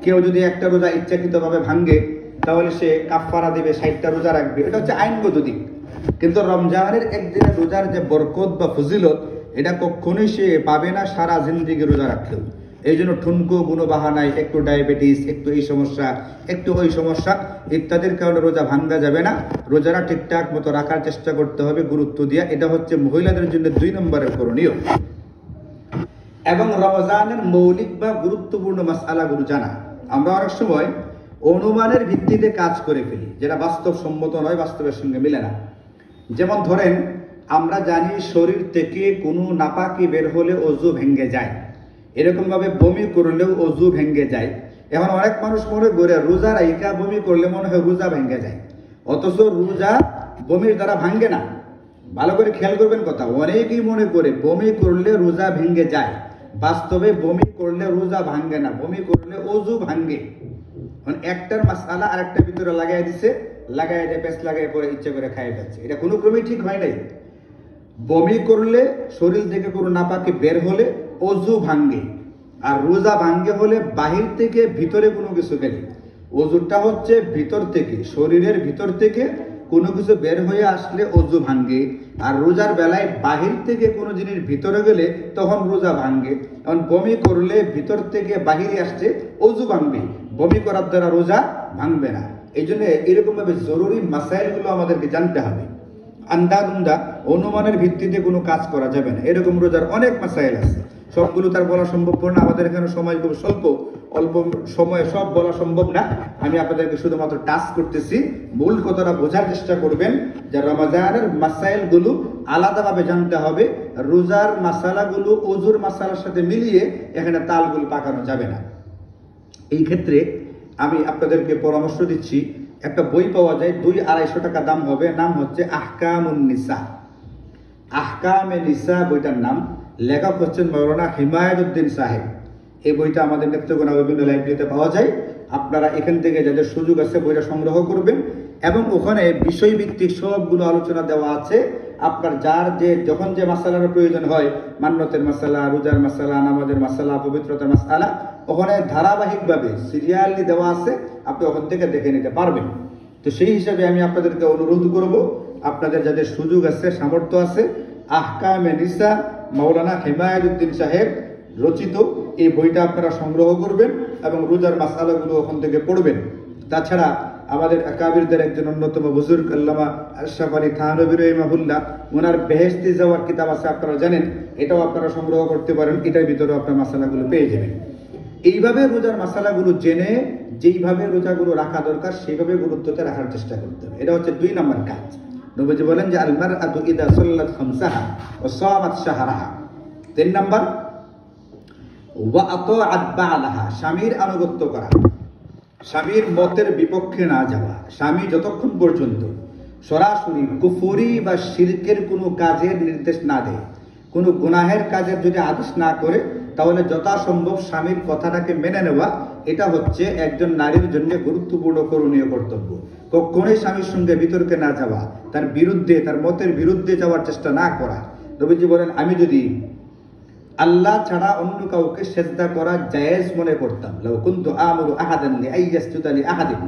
কেউ যদি একটা রোজা ইচ্ছাকৃতভাবে ভাঙে তাহলে সে কাফারা দিবে, 60টা রোজা রাখবে, এটা হচ্ছে আইনগত দিক। কিন্তু রমজানের একদিনের রোজার যে বরকত বা ফজিলত, এটা কখনোই সে পাবে না সারা জিন্দেগি রোজা রাখলেও। এই জন্য ঠুনকো গুণবাহানায়, একটু ডায়াবেটিস, একটু এই সমস্যা, একটু ওই সমস্যা ইত্যাদির কারণে রোজা ভাঙ্গা যাবে না। রোজারা ঠিকঠাক মতো রাখার চেষ্টা করতে হবে গুরুত্ব দিয়া। এটা হচ্ছে মহিলাদের জন্য 2 নম্বরের করণীয়। এবং রমজানের মৌলিক বা গুরুত্বপূর্ণ মাসআলাগুলো জানা। আমরা অনেক সময় অনুমানের ভিত্তিতে কাজ করে ফেলি, যেটা বাস্তবসম্মত নয়, বাস্তবের সঙ্গে মিলে না। যেমন ধরেন, আমরা জানি শরীর থেকে কোনো নাপাকি বের হলে অজু ভেঙে যায়, এরকম ভাবে বমি করলেও অজু ভেঙে যায়। এখন অনেক মানুষ মনে করে রোজা রাইখা বমি করলে মনে হয় রোজা ভেঙে যায়, অথচ রোজা বমির দ্বারা ভাঙ্গে না। ভালো করে খেয়াল করবেন কথা, অনেকেই মনে করে বমি করলে রোজা ভেঙে যায়। বাস্তবে বমি করলে রোজা ভাঙ্গে না, বমি করলে অজু ভাঙ্গে। একটার মাসআলা আরেকটা ভিতরে লাগাই দিছে, লাগাই দিয়ে পেঁচ লাগাই পরে ইচ্ছে করে খাই যাচ্ছে, এটা কোনো ক্রমেই ঠিক হয় নাই। বমি করলে, শরীর থেকে কোনো নাপাকি বের হলে অজু ভাঙ্গে, আর রোজা ভাঙ্গে হলে বাহির থেকে ভিতরে কোনো কিছু গেলে। অজুটা হচ্ছে ভিতর থেকে, শরীরের ভিতর থেকে কোনো কিছু বের হয়ে আসলে অজু ভাঙ্গে। আর রোজার বেলায় বাহির থেকে কোনো জিনিস ভিতরে গেলে তখন রোজা ভাঙ্গে। কারণ বমি করলে ভিতর থেকে বাহিরে আসছে, অজু ভাঙবে, বমি করার দ্বারা রোজা ভাঙবে না। এই জন্য এরকমভাবে জরুরি মাসাইলগুলো আমাদেরকে জানতে হবে। আন্দাদুন্দা অনুমানের ভিত্তিতে কোনো কাজ করা যাবে না। এরকম রোজার অনেক মাসাইল আছে, সবগুলো তার বলা সম্ভব না। আমাদের এখানে সময় খুব স্বল্প, অল্প সময়ে সব বলা সম্ভব না। আমি আপনাদেরকে শুধুমাত্র টাচ করতেছি, মূল কথাটা বোঝার চেষ্টা করবেন যে রমজানের মাসাইলগুলো আলাদাভাবে জানতে হবে। রোজার মাসালাগুলো ওজুর মাসালার সাথে মিলিয়ে এখানে তালগুলো পাকানো যাবে না। এই ক্ষেত্রে আমি আপনাদেরকে পরামর্শ দিচ্ছি, একটা বই পাওয়া যায়, 200-250 টাকা দাম হবে, নাম হচ্ছে আহকামুন নিসা। আহকামে নিসা বইটার নাম, লেখক হচ্ছেন মাওলানা হিমায়তুদ্দিন সাহেব। এই বইটা আমাদের নেত্রকোনা বিভিন্ন লাইব্রেরিতে পাওয়া যায়। আপনারা এখান থেকে যাদের সুযোগ আছে বইটা সংগ্রহ করবেন, এবং ওখানে বিষয়ভিত্তিক সবগুলো আলোচনা দেওয়া আছে। আপনার যার যে যখন যে মাসালার প্রয়োজন হয়, মান্যতের মাসালা, রোজার মাসালা, নামাজের মাসালা, পবিত্রতার মাসালা, ওখানে ধারাবাহিকভাবে সিরিয়ালি দেওয়া আছে, আপনি ওখান থেকে দেখে নিতে পারবেন। তো সেই হিসাবে আমি আপনাদেরকে অনুরোধ করব, আপনাদের যাদের সুযোগ আছে, সামর্থ্য আছে, আহকামে নিসা মাওলানা হিমায়তুদ্দিন সাহেব রচিত এই বইটা আপনারা সংগ্রহ করবেন এবং রোজার মাসালাগুলো ওখান থেকে পড়বেন। তাছাড়া আমাদের আকাবিরদের একজন অন্যতম বুজুর্গ আল্লামা আশরাফ আলী থানভী রাহিমাহুল্লাহ, ওনার বেহেশতে যাওয়ার কিতাব আছে, আপনারা জানেন, এটাও আপনারা সংগ্রহ করতে পারেন। এটার ভিতরে আপনার মাসালাগুলো পেয়ে যাবেন। এইভাবে রোজার মাসালাগুলো জেনে যেইভাবে রোজাগুলো রাখা দরকার সেইভাবে গুরুত্বতে রাখার চেষ্টা করতে হবে। এটা হচ্ছে 2 নম্বর কাজ। নবীজি বলেন যে আল মারআতু ইযা সাল্লাত খামসাহা ওয়া সামাত শাহরাহা। 3 নম্বর ওয়া আতাআত বা'লাহা, স্বামীর আনুগত্য করা, স্বামীর মতের বিপক্ষে না যাওয়া। স্বামী যতক্ষণ পর্যন্ত সরাসরি কুফরি বা শিরকের কোনো কাজের নির্দেশ না দেয়, কোনো গুনাহের কাজের যদি আদেশ না করে, তাহলে যথাসম্ভব স্বামীর কথাটাকে মেনে নেওয়া, এটা হচ্ছে একজন নারীর জন্য গুরুত্বপূর্ণ করণীয় কর্তব্য। কখনোই স্বামীর সঙ্গে বিতর্কে না যাওয়া, তার বিরুদ্ধে, তার মতের বিরুদ্ধে যাওয়ার চেষ্টা না করা। নবীজি বলেন, আমি যদি আল্লাহ ছাড়া অন্য কাউকে সেজদা করা জায়েজ মনে করতাম, লাউ কুনতু আমুরু আহাদান লিআইয়াসজুদা লিআহাদিন,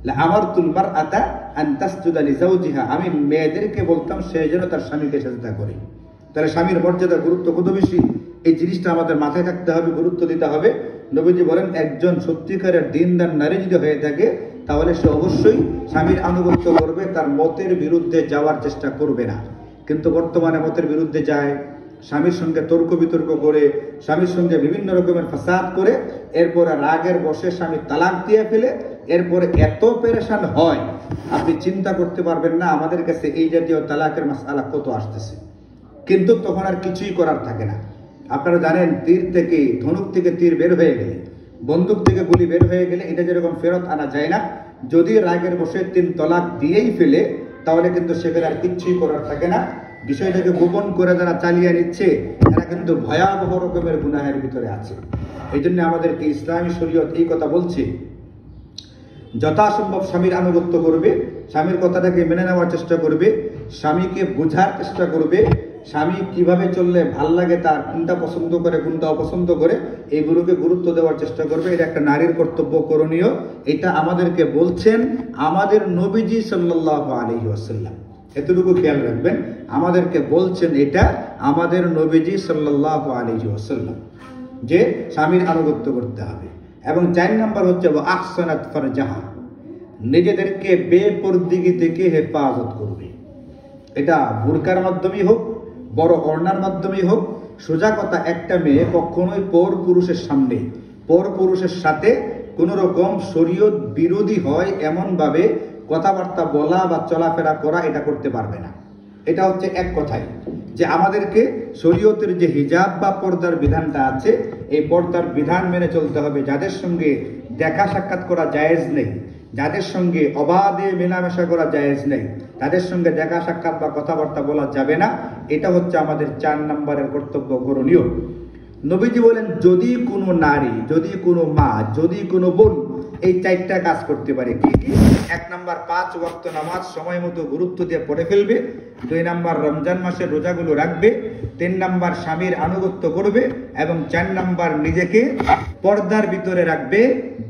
লাআমারতুল মারআতা আন তাসজুদা লিজাওজিহা, আমি মেয়েদেরকে বলতাম সে যেন তার স্বামীকে সেজদা করে। তাহলে স্বামীর মর্যাদা গুরুত্ব কত বেশি, এই জিনিসটা আমাদের মাথায় থাকতে হবে, গুরুত্ব দিতে হবে। নবীজি বলেন একজন সত্যিকারের দিনদার নারী যদি হয়ে থাকে তাহলে সে অবশ্যই স্বামীর আনুগত্য করবে, তার মতের বিরুদ্ধে যাওয়ার চেষ্টা করবে না। কিন্তু বর্তমানে মতের বিরুদ্ধে যায়, স্বামীর সঙ্গে তর্ক বিতর্ক করে, স্বামীর সঙ্গে বিভিন্ন রকমের ফাসাদ করে, এরপরে রাগের বসে স্বামী তালাক দিয়ে ফেলে, এরপরে এত পেরেশান হয় আপনি চিন্তা করতে পারবেন না আমাদের কাছে এই জাতীয় তালাকের মাসআলা কত আসতেছে। কিন্তু তখন আর কিছুই করার থাকে না। আপনারা জানেন তীর থেকে, ধনুক থেকে তীর বের হয়ে গেলে, বন্দুক থেকে গুলি বের হয়ে গেলে এটা যেরকম ফেরত আনা যায় না, যদি রাগের বসে 3 তলাক দিয়েই ফেলে তাহলে কিন্তু সেখানে আর কিছুই করার থাকে না। বিষয়টাকে গোপন করে যারা চালিয়ে নিচ্ছে এরা কিন্তু ভয়াবহ রকমের গুনাহের ভিতরে আছে। এই জন্য আমাদেরকে ইসলামী শরীয়ত এই কথা বলছে, যথাসম্ভব স্বামীর আনুগত্য করবে, স্বামীর কথাটাকে মেনে নেওয়ার চেষ্টা করবে, স্বামীকে বোঝার চেষ্টা করবে, স্বামী কিভাবে চললে ভাল লাগে, তার কোনটা পছন্দ করে কোনটা অপছন্দ করে, এইগুলোকে গুরুত্ব দেওয়ার চেষ্টা করবে। এটা একটা নারীর কর্তব্য, করণীয়। এটা আমাদেরকে বলছেন আমাদের নবীজি সাল্লাল্লাহু আলাইহি ওয়াসাল্লাম। এতটুকু খেয়াল রাখবেন, আমাদেরকে বলছেন এটা আমাদের নবীজি সাল্লাল্লাহু আলাইহি ওয়াসাল্লাম, যে স্বামীর আনুগত্য করতে হবে। এবং 4 নাম্বার হচ্ছে আহসানাত ফারজাহা, নিজেদেরকে বেপরদিগি থেকে হেফাজত করবে। এটা বুরকার মাধ্যমেই হোক, বড় ওড়নার মাধ্যমেই হোক। সোজা কথা, একটা মেয়ে কখনোই পর পুরুষের সামনে, পর পুরুষের সাথে কোনো রকম শরীয়ত বিরোধী হয় এমনভাবে কথাবার্তা বলা বা চলাফেরা করা এটা করতে পারবে না। এটা হচ্ছে এক কথাই যে আমাদেরকে শরীয়তের যে হিজাব বা পর্দার বিধানটা আছে, এই পর্দার বিধান মেনে চলতে হবে। যাদের সঙ্গে দেখা সাক্ষাৎ করা জায়েজ নেই, যাদের সঙ্গে অবাধে মেলামেশা করা জায়েজ নেই, তাদের সঙ্গে দেখা সাক্ষাৎ বা কথাবার্তা বলা যাবে না। এটা হচ্ছে আমাদের 4 নম্বরের কর্তব্য, করণীয়। নবীজি বলেন যদি কোনো নারী, যদি কোনো মা, যদি কোনো বোন এই 4টা কাজ করতে পারে, কি কি? 1 নাম্বার 5 ওয়াক্ত নামাজ সময় মতো গুরুত্ব দিয়ে পড়ে ফেলবে। 2 নাম্বার রমজান মাসের রোজাগুলো রাখবে। 3 নাম্বার স্বামীর আনুগত্য করবে। এবং 4 নাম্বার নিজেকে পর্দার ভিতরে রাখবে,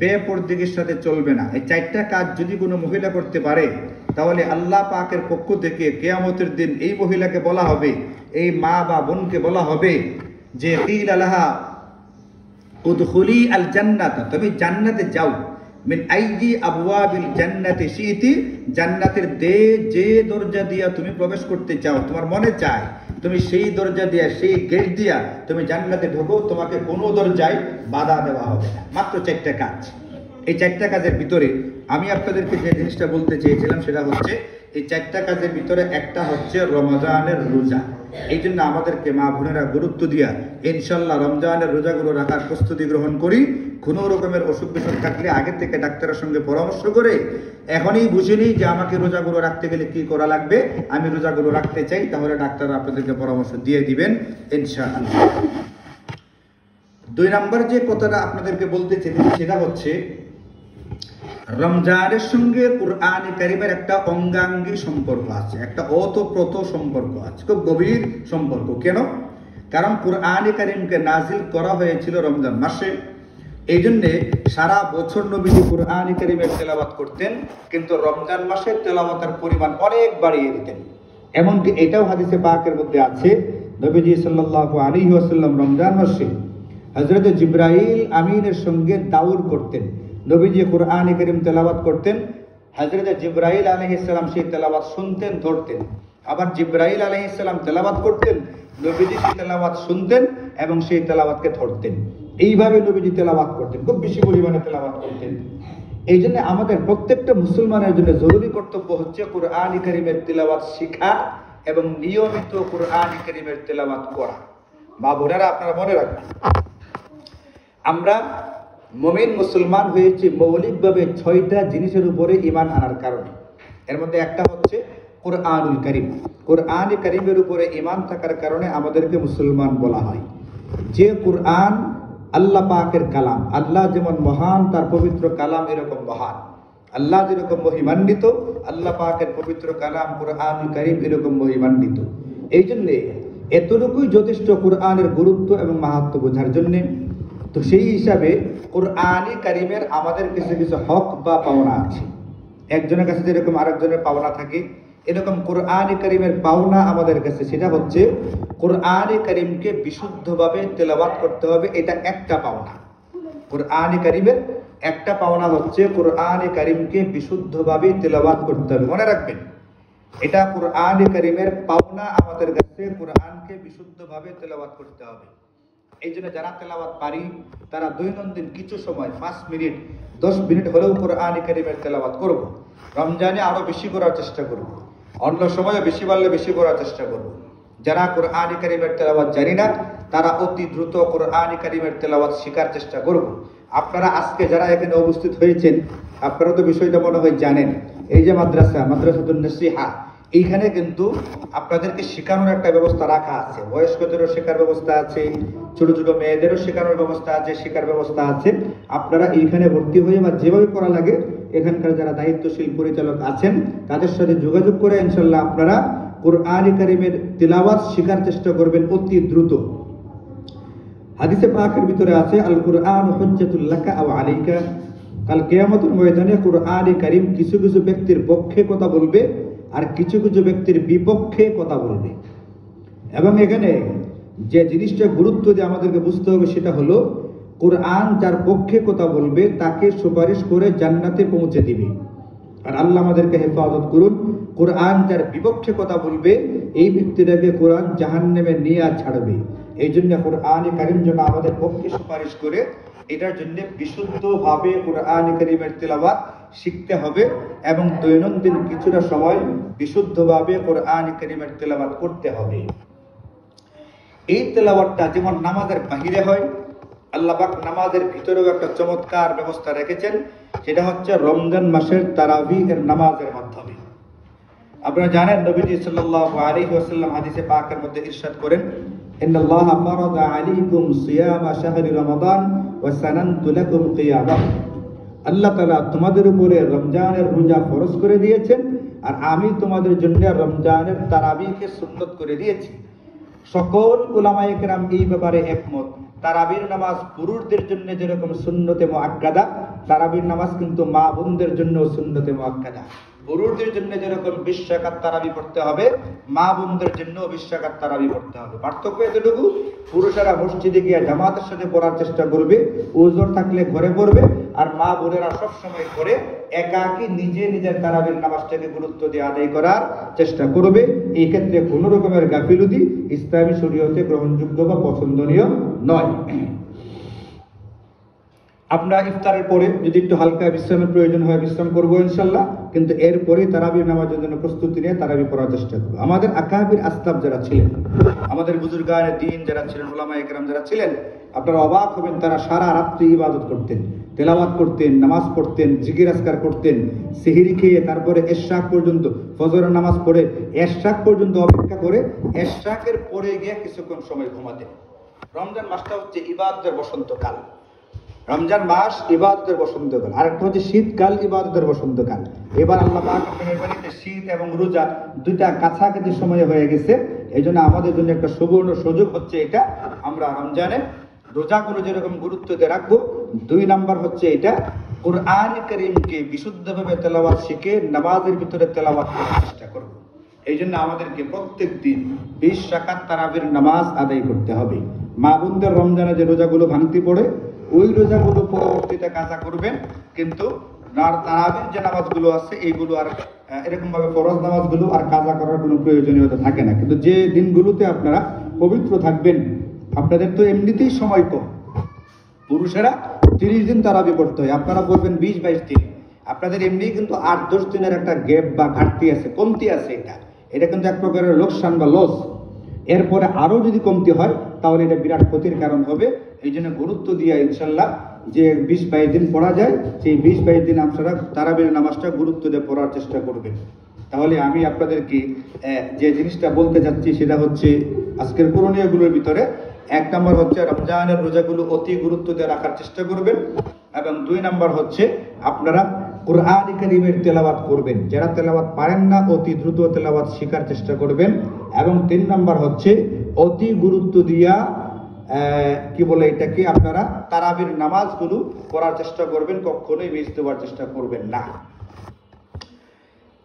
বেপরদিগির সাথে চলবে না। এই 4টা কাজ যদি কোনো মহিলা করতে পারে তাহলে আল্লাহ পাকের পক্ষ থেকে কিয়ামতের দিন এই মহিলাকে বলা হবে, এই মা বা বোনকে বলা হবে যে কিল আলাহা উদখুলি আল জান্নাত, তুমি জান্নাতে যাও, মিন আইয়ি আবওয়াবিল জান্নাতি শিইতি, জান্নাতের যে দরজা দিয়া তুমি প্রবেশ করতে চাও, তোমার মনে চায় তুমি সেই দরজা দিয়া, সেই গেট দিয়া তুমি জান্নাতে ঢোকো, তোমাকে কোনো দরজায় বাধা দেওয়া হবে না। মাত্র 4টা কাজ। এই 4টা কাজের ভিতরে আমি আপনাদেরকে যে জিনিসটা বলতে চেয়েছিলাম সেটা হচ্ছে এই 4টা কাজের ভিতরে একটা হচ্ছে রমজানের রোজা। এই জন্য আমাদেরকে মা বোনেরা গুরুত্ব দিয়া ইনশাল্লাহ রমজানের রোজাগুলো রাখার প্রস্তুতি গ্রহণ করি। কোনো রকমের অসুখ বিসুখ থাকলে আগে থেকে ডাক্তারের সঙ্গে পরামর্শ করে এখনই বুঝে নিই যে আমাকে রোজাগুলো রাখতে গেলে কি করা লাগবে, আমি রোজাগুলো রাখতে চাই, তাহলে ডাক্তার আপনাদেরকে পরামর্শ দিয়ে দিবেন ইনশাআল্লাহ। 2 নাম্বার যে কথাটা আপনাদেরকে বলতে চেয়েছি সেটা হচ্ছে রমজানের সঙ্গে কুরআনে কারীমের একটা অঙ্গাঙ্গী সম্পর্ক আছে, একটা ওতপ্রোত সম্পর্ক আছে, খুব গভীর সম্পর্ক। কেন? কারণ কুরআনে কারীমকে নাজিল করা হয়েছিল রমজান মাসে। এই জন্যে সারা বছর নবীজি কুরআনে কারীমের তেলাওয়াত করতেন, কিন্তু রমজান মাসের তেলাওয়াতের পরিমাণ অনেক বাড়িয়ে দিতেন। এমনকি এটাও হাদিসে পাকের মধ্যে আছে, নবীজি সাল্লাল্লাহু আলাইহি ওয়াসাল্লাম রমজান মাসে হযরত জিবরাইল আমিনের সঙ্গে দাউর করতেন। নবীজি কুরআনে কারীম তেলাওয়াত করতেন, হযরত জিবরাইল আলাইহিস সালাম সেই তেলাওয়াত শুনতেন, ধরতেন। আবার জিবরাইল আলাইহিস সালাম তেলাওয়াত করতেন, নবীজি সেই তেলাওয়াত শুনতেন এবং সেই তেলাওয়াতকে ধরতেন। এইভাবে নবীজি তেলাওয়াত করতেন, খুব বেশি পরিমাণে তেলাওয়াত করতেন। এই জন্য আমাদের প্রত্যেকটা মুসলমানের জন্য জরুরি কর্তব্য হচ্ছে কুরআনে কারীমের তেলাওয়াত শেখা এবং নিয়মিত কুরআনে কারীমের তেলাওয়াত করা। মা বোনেরা আপনারা মনে রাখবেন, আমরা মুমিন মুসলমান হয়েছি মৌলিকভাবে 6টা জিনিসের উপরে ঈমান আনার কারণে। এর মধ্যে একটা হচ্ছে কুরআনুল কারীম। কুরআনে কারীমের উপরে ঈমান থাকার কারণে আমাদেরকে মুসলমান বলা হয়। যে কুরআন আল্লাহ পাকের কালাম, আল্লাহ যেমন মহান তার পবিত্র কালাম এরকম মহান, আল্লাহ যেরকম মহিমান্বিত আল্লাহ পাকের পবিত্র কালাম কুরআনুল কারীম এরকম মহিমান্বিত। এই জন্যে এতটুকুই যথেষ্ট কুরআনের গুরুত্ব এবং মাহাত্ম্য বোঝার জন্যে। তো সেই হিসাবে কুরআনে কারীমের আমাদের কিছু কিছু হক বা পাওনা আছে। একজনের কাছে যেরকম আরেকজনের পাওনা থাকে, এরকম কোরআনে কারিমের পাওনা আমাদের কাছে, সেটা হচ্ছে কোরআনে কারিমকে বিশুদ্ধভাবে তেলাওয়াত করতে হবে। এটা একটা পাওনা। কোরআনে কারিমের একটা পাওনা হচ্ছে কোরআনে কারিমকে বিশুদ্ধভাবে তেলাওয়াত করতে হবে। মনে রাখবেন, এটা কোরআনে কারিমের পাওনা আমাদের কাছে, কোরআনকে বিশুদ্ধভাবে তেলাওয়াত করতে হবে। এই জন্য যারা তেলাওয়াত পারি তারা দৈনন্দিন কিছু সময় 5 মিনিট 10 মিনিট হলেও কোরআনে কারিমের তেলাওয়াত করব। রমজানে আরো বেশি করার চেষ্টা করব, অন্য সময়ে বেশি পারলে বেশি করার চেষ্টা করব। যারা কোরআনে কারিমের তেলাওয়াত জানি না তারা অতি দ্রুত কোরআনে কারিমের তেলাওয়াত শেখার চেষ্টা করব। আপনারা আজকে যারা এখানে উপস্থিত হয়েছেন, আপনারা তো বিষয়টা মনে হয় জানেন। এই যে মাদ্রাসাতুন নাসিহা, এইখানে কিন্তু আপনাদেরকে শেখানোর একটা ব্যবস্থা রাখা আছে। বয়স্কদেরও শেখার ব্যবস্থা আছে, ছোট ছোট মেয়েদেরও শেখানোর ব্যবস্থা আছে, শেখার ব্যবস্থা আছে। আপনারা এইখানে ভর্তি হয়ে বা যেভাবে করা লাগে, এখানকার যারা দায়িত্বশীল পরিচালক আছেন তাদের সাথে যোগাযোগ করে ইনশাল্লাহ আপনারা কোরআনে কারিমের তিলাওয়াত শেখার চেষ্টা করবেন অতি দ্রুত। হাদিসে পাকের ভিতরে আছে, আল কুরআন হুজ্জাতুল লাকা আও আলাইকা। কাল কিয়ামতের ময়দানে কোরআনে কারিম কিছু কিছু ব্যক্তির পক্ষে কথা বলবে আর কিছু কিছু ব্যক্তির বিপক্ষে কথা বলবে। এবং এখানে যে জিনিসটা গুরুত্ব দিয়ে আমাদেরকে বুঝতে হবে সেটা হলো, কোরআন যার পক্ষে কথা বলবে তাকে সুপারিশ করে জান্নাতে পৌঁছে দিবে। আর আল্লাহ আমাদেরকে হেফাজত করুন, কোরআন যার বিপক্ষে কথা বলবে এই ব্যক্তিটাকে কোরআন জাহান্নামে নিয়ে ছাড়বে। এই জন্য কোরআনে কারিম যেন আমাদের পক্ষে সুপারিশ করে, এটার জন্য বিশুদ্ধভাবে কোরআনে কারিমের তেলাওয়াত শিখতে হবে এবং দৈনন্দিন কিছুটা সময় বিশুদ্ধভাবে কোরআনে কারিমের তেলাওয়াত করতে হবে। এই তেলাওয়াতটা যেমন নামাজের বাহিরে হয়, আল্লাহ পাক নামাজের ভিতরেও একটা চমৎকার ব্যবস্থা রেখেছেন, সেটা হচ্ছে রমজান মাসের তারাবিহের নামাজের মাধ্যমে। আপনারা জানেন নবীজি সাল্লাল্লাহু আলাইহি ওয়াসাল্লাম হাদিসে পাকের মধ্যে ইরশাদ করেন, ইন্নাল্লাহা ফারাদা আলাইকুম সিয়ামা শাহরি রমাদান ওয়া সানানতু লাকুম কিয়ামাহ। আল্লাহ তাআলা তোমাদের উপরে রমজানের রোজা ফরজ করে দিয়েছেন আর আমি তোমাদের জন্য রমজানের তারাবিহকে সুন্নত করে দিয়েছি। সকল উলামায়ে কেরাম এই ব্যাপারে একমত। তারাবির নামাজ পুরুষদের জন্য যেরকম সুন্নতে মুআক্কাদা, তারাবির নামাজ কিন্তু মা বোনদের জন্য সুন্নতে মুআক্কাদা। পুরুষদের জন্য যেরকম 20 রাকাত তারাবি পড়তে হবে, মা বোনদের জন্য 20 রাকাত তারাবি পড়তে হবে। পার্থক্য এতটুকু, পুরুষেরা মসজিদে গিয়ে জামাতের সাথে পড়ার চেষ্টা করবে, ওজোর থাকলে ঘরে পড়বে, আর মা বোনেরা সবসময় করে একাকী নিজে নিজের তারাবির নামাজটাকে গুরুত্ব দিয়ে আদায় করার চেষ্টা করবে। এই ক্ষেত্রে কোনো রকমের গাফিলতি ইসলামী শরীয়তে গ্রহণযোগ্য বা পছন্দনীয় নয়। আমরা ইফতারের পরে যদি একটু হালকা বিশ্রামের প্রয়োজন হয় বিশ্রাম করবো ইনশাল্লাহ, কিন্তু এরপরে তারাবির নামাজের জন্য প্রস্তুতি নিয়ে তারাবি পড়ার চেষ্টা করবো। আমাদের আকাবির আসলাফ যারা ছিলেন, আমাদের বুজুর্গানে দ্বীন যারা ছিলেন, উলামায়ে কেরাম যারা ছিলেন, আপনারা অবাক হবেন, তারা সারা রাত্রি ইবাদত করতেন, তেলাওয়াত করতেন, নামাজ পড়তেন, জিকির আজকার করতেন, সেহরি খেয়ে তারপরে এশরাক পর্যন্ত, ফজরের নামাজ পড়ে এশরাক পর্যন্ত অপেক্ষা করে এশরাকের পরে গিয়ে কিছুক্ষণ সময় ঘুমাতেন। রমজান মাসটা হচ্ছে ইবাদতের বসন্তকাল। রমজান মাস ইবাদতের বসন্তকাল, আরেকটা হচ্ছে শীতকাল ইবাদতের বসন্তকাল। এবার আল্লাহ পাক আপনাদের বাড়িতে শীত এবং রোজা দুইটা কাছাকাছি সময়ে হয়ে গেছে। এই জন্য আমাদের জন্য একটা সুবর্ণ সুযোগ হচ্ছে এটা, আমরা রমজানে রোজাগুলো যেরকম গুরুত্ব দিয়ে রাখবো, 2 নাম্বার হচ্ছে এটা কোরআন কারীমকে বিশুদ্ধভাবে তেলাওয়াত শিখে নামাজের ভিতরে তেলাওয়াত করার চেষ্টা করব। এই জন্য আমাদেরকে প্রত্যেক দিন 20 রাকাত তারাবির নামাজ আদায় করতে হবে। মা বোনদের রমজানে যে রোজাগুলো ভাঙতি পড়ে ওই রোজাগুলো পরবর্তীতে কাজা করবেন, কিন্তু তারাবির যে নামাজগুলো আছে এইগুলো আর এরকম ভাবে ফরজ নামাজগুলো আর কাজা করার কোনো প্রয়োজনীয়তা থাকে না। কিন্তু যে দিনগুলোতে আপনারা পবিত্র থাকবেন, আপনাদের তো এমনিতেই সময় কম, পুরুষেরা 30 দিন তারাবি পড়তে হয়, আপনারা বলবেন 20-22 দিন। আপনাদের এমনি কিন্তু 8-10 দিনের একটা গ্যাপ বা ঘাটতি আছে, কমতি আছে। এটা কিন্তু এক প্রকারের লোকসান বা লস। এরপরে আরো যদি কমতি হয় তাহলে এটা বিরাট ক্ষতির কারণ হবে। এই জন্য গুরুত্ব দিয়ে ইনশাল্লাহ যে 20-22 দিন পড়া যায়, সেই 20-22 দিন আপনারা তারাবির নামাজটা গুরুত্ব দিয়ে পড়ার চেষ্টা করবেন। তাহলে আমি আপনাদেরকে যে জিনিসটা বলতে যাচ্ছি সেটা হচ্ছে আজকের করণীয়গুলোর ভিতরে 1 নাম্বার হচ্ছে রমজানের রোজাগুলো অতি গুরুত্ব দিয়ে রাখার চেষ্টা করবেন, এবং 2 নাম্বার হচ্ছে আপনারা কোরআন কারীমের তেলাওয়াত করবেন। যারা তেলাওয়াত পারেন না অতি দ্রুত তেলাওয়াত শেখার চেষ্টা করবেন, এবং 3 নাম্বার হচ্ছে অতি গুরুত্ব দিয়া এটাকে আপনারা তারাবির নামাজগুলো করার চেষ্টা করবেন, কখনোই মিস দেওয়ার চেষ্টা করবেন না।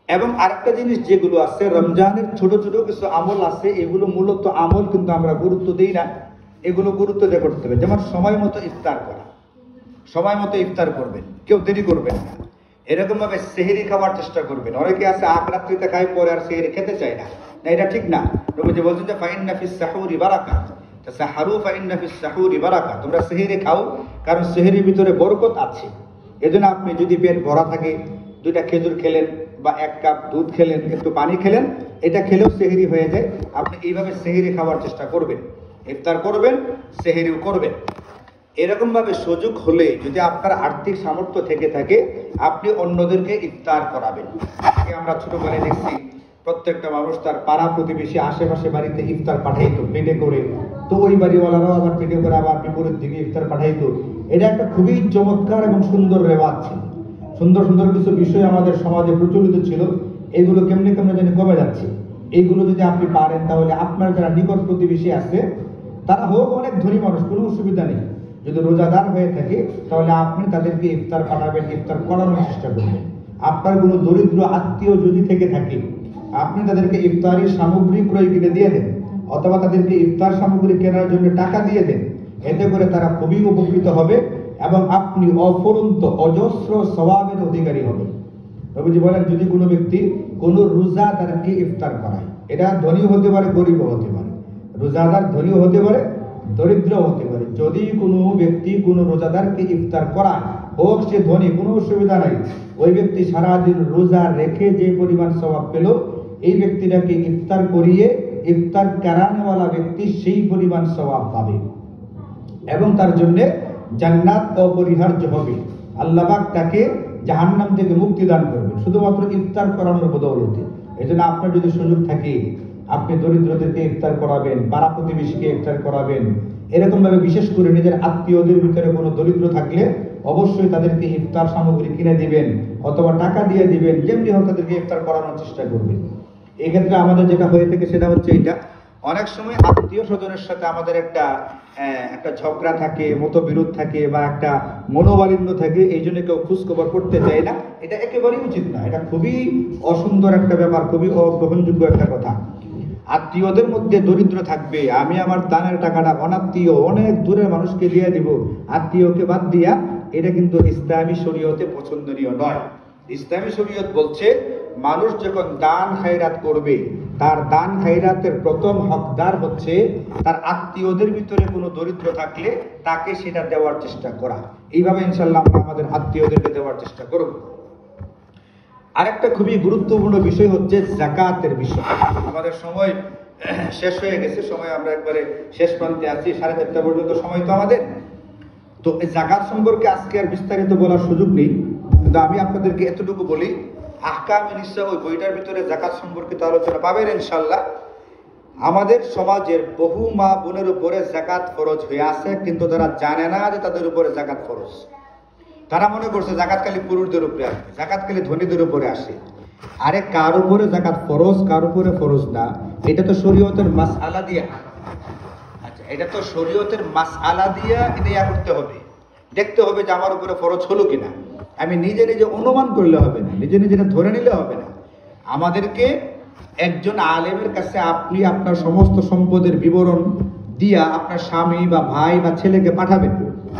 এবং আরেকটা জিনিস যেগুলো আছে, রমজানের ছোট ছোট কিছু আমল আছে, এগুলো মূলত আমল কিন্তু আমরা গুরুত্ব দিই না, এগুলো গুরুত্ব দিয়ে করতে হবে। যেমন সময় মতো ইফতার করা, সময় মতো ইফতার করবেন, কেউ দেরি করবেন না। এরকম ভাবে সেহরি খাওয়ার চেষ্টা করবেন। অনেকে আছে আগ রাত্রিতে খায়, পরে আর সেহরি খেতে চায় না, না এটা ঠিক না। নবীজি বলছেন যে ফাইন্না ফিস সাহুরি বারাকা, তাসাহারু ফাইন্না ফিস সাহুরি বারাকা, তোমরা সেহরি খাও কারণ সেহরির ভিতরে বরকত আছে। এজন্য আপনি যদি পেট ভরা থাকে, 2টা খেজুর খেলেন বা 1 কাপ দুধ খেলেন, একটু পানি খেলেন, এটা খেলেও সেহরি হয়ে যায়। আপনি এইভাবে সেহরি খাওয়ার চেষ্টা করবেন, ইফতার করবেন, সেহরিও করবেন। এরকম ভাবে সুযোগ হলে যদি আপনার আর্থিক সামর্থ্য থেকে থাকে, আপনি অন্যদেরকে ইফতার করাবেন। আগে আমরা ছোটবেলায় দেখছি প্রত্যেকটা মানুষ তার পাড়া প্রতিবেশী আশেপাশে বাড়িতে ইফতার পাঠাইতো পেটে করে, তো ওই বাড়িওয়ালারাও আবার পেটে করে আবার বিপরীত দিকে ইফতার পাঠাইতো। এটা একটা খুবই চমৎকার এবং সুন্দর রেওয়াজ ছিল। সুন্দর সুন্দর কিছু বিষয় আমাদের সমাজে প্রচলিত ছিল, এগুলো কেমনে কেমনে জানি কমে যাচ্ছে। এইগুলো যদি আপনি পারেন তাহলে আপনার যারা নিকট প্রতিবেশী আছে, তারা হোক অনেক ধনী মানুষ, কোনো অসুবিধা নেই, যদি রোজাদার হয়ে থাকে তাহলে আপনি তাদেরকে ইফতার পাঠাবেন, ইফতার করানোর চেষ্টা করবেন। আপনার কোনো দরিদ্র আত্মীয় যদি থেকে থাকে, আপনি তাদেরকে ইফতারের সামগ্রী ক্রয় কিনে দিয়ে দেন, অথবা তাদেরকে ইফতার সামগ্রী কেনার জন্য টাকা দিয়ে দেন। এতে করে তারা খুবই উপকৃত হবে এবং আপনি অফুরন্ত অজস্র সওয়াবের অধিকারী হবেন। নবীজি বলেন, যদি কোনো ব্যক্তি কোনো রোজাদারকে ইফতার করায়, এটা ধনী হতে পারে, গরিব হতে পারে, রোজাদার ধনীও হতে পারে, দরিদ্র হতে পারে, যদি কোনো ব্যক্তি কোনো রোজাদারকে ইফতার করায়, হোক সে ধনী, কোনো অসুবিধা নাই, ওই ব্যক্তি সারাদিন রোজা রেখে যে পরিমাণ সওয়াব পেল, এই ব্যক্তিটাকে ইফতার করিয়ে ইফতার করানোওয়ালা ব্যক্তি সেই পরিমাণ সওয়াব পাবে এবং তার জন্য জান্নাত অপরিহার্য হবে। আল্লাহ পাক তাকে জাহান্নাম থেকে মুক্তি দান করবে শুধুমাত্র ইফতার করানোর বদৌলতে। এজন্য আপনার যদি সুযোগ থাকে, আপনি দরিদ্রদেরকে ইফতার করাবেন, পাড়া প্রতিবেশীকে ইফতার করাবেন। এরকম ভাবে বিশেষ করে নিজের আত্মীয়দের ভিতরে কোনো দরিদ্র থাকলে অবশ্যই তাদেরকে ইফতার সামগ্রী কিনে দিবেন অথবা টাকা দিয়ে দিবেন, যেমনি হোক তাদেরকে ইফতার করানোর চেষ্টা করবেন। এই ক্ষেত্রে আমাদের যেটা হয়ে থাকে সেটা হচ্ছে এটা, অনেক সময় আত্মীয় স্বজনের সাথে আমাদের একটা ঝগড়া থাকে, মতবিরোধ থাকে বা একটা মনোমালিন্য থাকে, এই জন্য কেউ খোঁজখবর করতে চায় না। এটা একেবারেই উচিত না, এটা খুবই অসুন্দর একটা ব্যাপার, খুবই অগ্রহণযোগ্য একটা কথা। আত্মীয়দের মধ্যে দরিদ্র থাকবে, আমি আমার দানের টাকাটা অনাত্মীয় অনেক দূরের মানুষকে দিয়ে দিব, আত্মীয়কে বাদ দিয়া, এটা কিন্তু ইসলামী শরীয়তে পছন্দনীয় নয়। ইসলামী শরীয়ত বলছে, মানুষ যখন দান খায়রাত করবে, তার দান খায়রাতের প্রথম হকদার হচ্ছে তার আত্মীয়দের ভিতরে কোনো দরিদ্র থাকলে তাকে সেটা দেওয়ার চেষ্টা করা। এইভাবে ইনশাল্লাহ আমরা আমাদের আত্মীয়দেরকে দেওয়ার চেষ্টা করব। আরেকটা খুবই গুরুত্বপূর্ণ বিষয় হচ্ছে যাকাতের বিষয়। আমাদের সময় শেষ হয়ে গেছে, সময় আমরা একবারে শেষ প্রান্তে আছি, 4:30 পর্যন্ত সময় তো আমাদের। তো এই যাকাত সম্পর্কে আজকে আর বিস্তারিত বলার সুযোগ নেই, কিন্তু আমি আপনাদেরকে এতটুকু বলি, আহকামে নিসা ওই বইটার ভিতরে যাকাত সম্পর্কিত আলোচনা পাবেন ইনশাল্লাহ। আমাদের সমাজের বহু মা বোনের উপরে যাকাত ফরজ হয়ে আছে, কিন্তু তারা জানে না যে তাদের উপরে যাকাত ফরজ। তারা মনে করছে যাকাত খালি পুরুষদের উপরে আসবে, যাকাত খালি ধনীদের উপরে আসে। আরে কার উপরে যাকাত ফরজ, কার উপরে ফরজ না, এটা তো শরীয়তের মাসআলা দিয়া, আচ্ছা এটা তো শরীয়তের মাসআলা দিয়া এটা করতে হবে, দেখতে হবে যে আমার উপরে ফরজ হলো কিনা। আমি নিজে নিজে অনুমান করলে হবে না, নিজে নিজে ধরে নিলে হবে না। আমাদেরকে একজন আলেমের কাছে আপনি আপনার সমস্ত সম্পদের বিবরণ দিয়া আপনার স্বামী বা ভাই বা ছেলেকে পাঠাবেন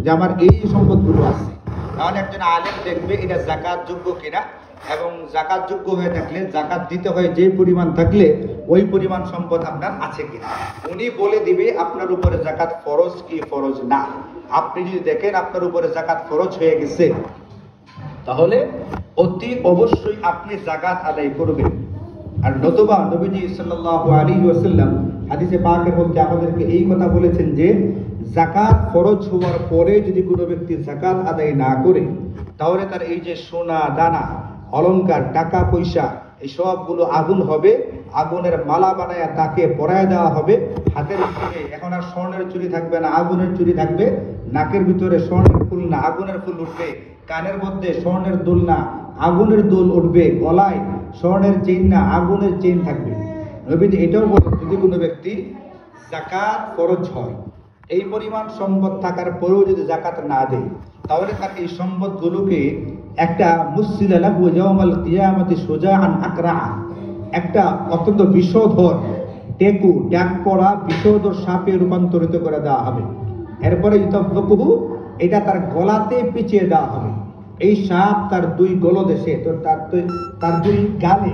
যে আমার এই সম্পদগুলো আছে, তাহলে একজন আলেম দেখবে এটা যাকাত যোগ্য কিনা, এবং যাকাত যোগ্য হয়ে থাকলে যাকাত দিতে হয় যে পরিমাণ থাকলে ওই পরিমাণ সম্পদ আপনার আছে কিনা। উনি বলে দিবে আপনার উপরে যাকাত ফরজ কি ফরজ না। আপনি যদি দেখেন আপনার উপরে যাকাত ফরজ হয়ে গেছে, তাহলে অতি অবশ্যই আপনি যাকাত আদায় করবেন। আর নতুবা নবীজি সাল্লাল্লাহু আলাইহি ওয়াসাল্লাম হাদিসে পাকের মধ্যে আমাদেরকে এই কথা বলেছেন যে যাকাত ফরজ হওয়ার পরে যদি কোনো ব্যক্তি যাকাত আদায় না করে, তাহলে তার এই যে সোনা দানা অলংকার টাকা পয়সা এই সবগুলো আগুন হবে, আগুনের মালা বানায় তাকে পরায় দেওয়া হবে। হাতের ভিতরে এখন আর স্বর্ণের চুড়ি থাকবে না, আগুনের চুড়ি থাকবে। নাকের ভিতরে স্বর্ণের ফুল না আগুনের ফুল উঠবে, কানের মধ্যে স্বর্ণের দুল না আগুনের দুল উঠবে, গলায় স্বর্ণের চেইন না আগুনের চেইন থাকবে। নবীজি এটাও বলেন, যদি কোনো ব্যক্তি যাকাত ফরজ হয়, এই পরিমাণ সম্পদ থাকার পরেও যদি যাকাত না দেয়, তাহলে তার এই সম্পদগুলোকে একটা মুসিলা লাহু ইয়াউমাল কিয়ামাতি সুজাআন আকরা, একটা অত্যন্ত বিষধর টেকু ডাক পড়া বিষধর সাপে রূপান্তরিত করে দেওয়া হবে। এরপরে ইতাফকুহু, এটা তার গলাতে পিছিয়ে দেওয়া হবে। এই সাপ তার দুই গলদেশে, তো তার দুই গালে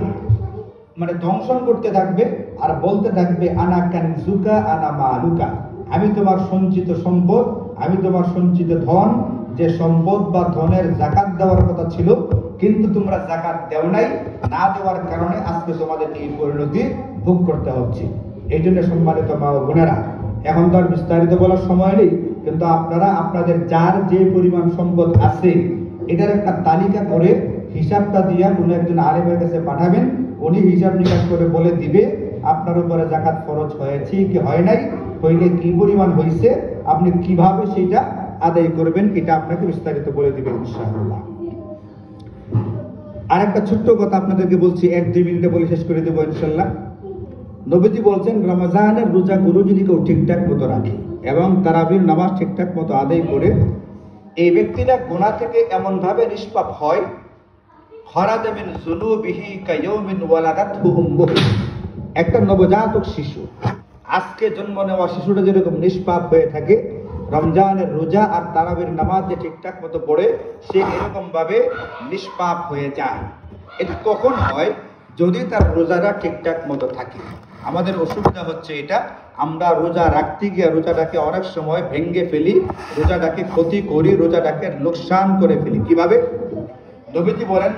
মানে দংশন করতে থাকবে আর বলতে থাকবে আনা কানজুকা আনা মালুকা, আমি তোমার সঞ্চিত সম্পদ, আমি তোমার সঞ্চিত ধন, যে সম্পদ বা ধনের যাকাত দেওয়ার কথা ছিল কিন্তু তোমরা যাকাত দেও নাই, না দেওয়ার কারণে আজকে তোমাদের এই পরিণতি ভোগ করতে হচ্ছে। এই জন্য সম্মানিত মা ও বোনেরা, এখন তো আর বিস্তারিত বলার সময় নেই, কিন্তু আপনারা আপনাদের যার যে পরিমাণ সম্পদ আছে এটার একটা তালিকা করে হিসাবটা দিয়া কোনো একজন আলেমের কাছে পাঠাবেন, উনি হিসাব নিকাশ করে বলে দিবে আপনার উপরে যাকাত ফরজ হয়েছে কি হয় নাই, হইলে কি পরিমাণ হয়েছে, আপনি কিভাবে সেটা আদায় করবেন, এটা আপনাকে বিস্তারিত বলে দিবে ইনশাআল্লাহ। আরেকটা ছোট্ট কথা আপনাদেরকে বলছি, 1-2 মিনিটে বলে শেষ করে দেবো ইনশাআল্লাহ। নবীজি বলছেন রমজানের রোজাগুলো যদি কেউ ঠিকঠাক মতো রাখে এবং তারাবির নামাজ ঠিকঠাক মতো আদায় করে, এই ব্যক্তিটা গুনাহ থেকে এমন ভাবে নিষ্পাপ হয়, খরাজা মিন যুনুবিহি কায়াউমিন ওয়ালাদাতহু উম্মুহু, একটা নবজাতক শিশু, আজকে জন্ম নেওয়া শিশুটা যেরকম নিষ্পাপ হয়ে থাকে, রমজানের রোজা আর তারাবির নামাজ যে ঠিকঠাক মতো পড়ে সে এরকম ভাবে নিষ্পাপ হয়ে যায়। এটা কখন হয়? যদি তার রোজাটা ঠিকঠাক মতো থাকে। আমাদের অসুবিধা হচ্ছে এটা, আমরা রোজা রাখতে গিয়ে রোজাটাকে অনেক সময় ভেঙ্গে ফেলি, রোজাটাকে ক্ষতি করি, রোজাটাকে লোকসান করে ফেলি। কিভাবে? নবীজি বলেন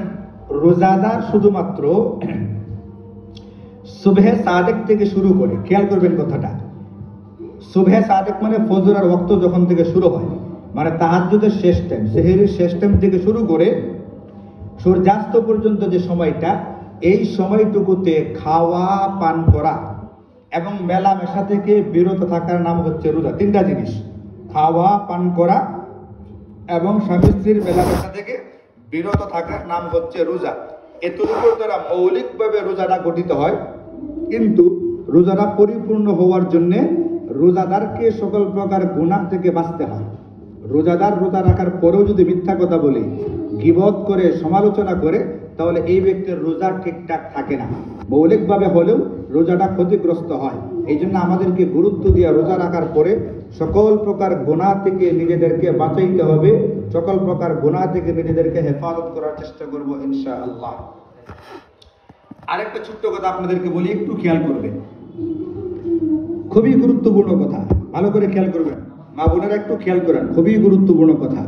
রোজাদার শুধুমাত্র সুবহে সাদেক থেকে শুরু করে, খেয়াল করবেন কথাটা, সুবহে সাদেক মানে ফজরের ওয়াক্ত যখন থেকে শুরু হয়, মানে তাহাজ্জুদের শেষ টাইম, সেহরির শেষ টাইম থেকে শুরু করে সূর্যাস্ত পর্যন্ত যে সময়টা, এই সময়টুকুতে খাওয়া পান করা এবং মেলামেশা থেকে বিরত থাকার নাম হচ্ছে রোজা। 3টা জিনিস, খাওয়া পান করা এবং স্বামী স্ত্রীর মেলামেশা থেকে বিরত থাকার নাম হচ্ছে রোজা। এতটুকুর দ্বারা মৌলিকভাবে রোজাটা গঠিত হয়, কিন্তু রোজাটা পরিপূর্ণ হওয়ার জন্যে রোজাদারকে সকল প্রকার গুনাহ থেকে বাঁচতে হয়। রোজাদার রোজা রাখার পরেও যদি মিথ্যা কথা বলে, গীবত করে, সমালোচনা করে, তাহলে এই ব্যক্তির রোজা ঠিকঠাক থাকে না, মৌলিকভাবে হলেও রোজাটা ক্ষতিগ্রস্ত হয়। এই জন্য আমাদেরকে গুরুত্ব দিয়ে রোজা রাখার পরে সকল প্রকার গুনাহ থেকে নিজেদেরকে বাঁচাইতে হবে, সকল প্রকার গুনাহ থেকে নিজেদেরকে হেফাজত করার চেষ্টা করব ইনশাআল্লাহ। আরেকটা ছোট্ট কথা আপনাদেরকে বলি, একটু খেয়াল করবেন, খুবই গুরুত্বপূর্ণ কথা, ভালো করে খেয়াল করবেন মা বোনেরা, একটু খেয়াল করেন, খুবই গুরুত্বপূর্ণ কথা।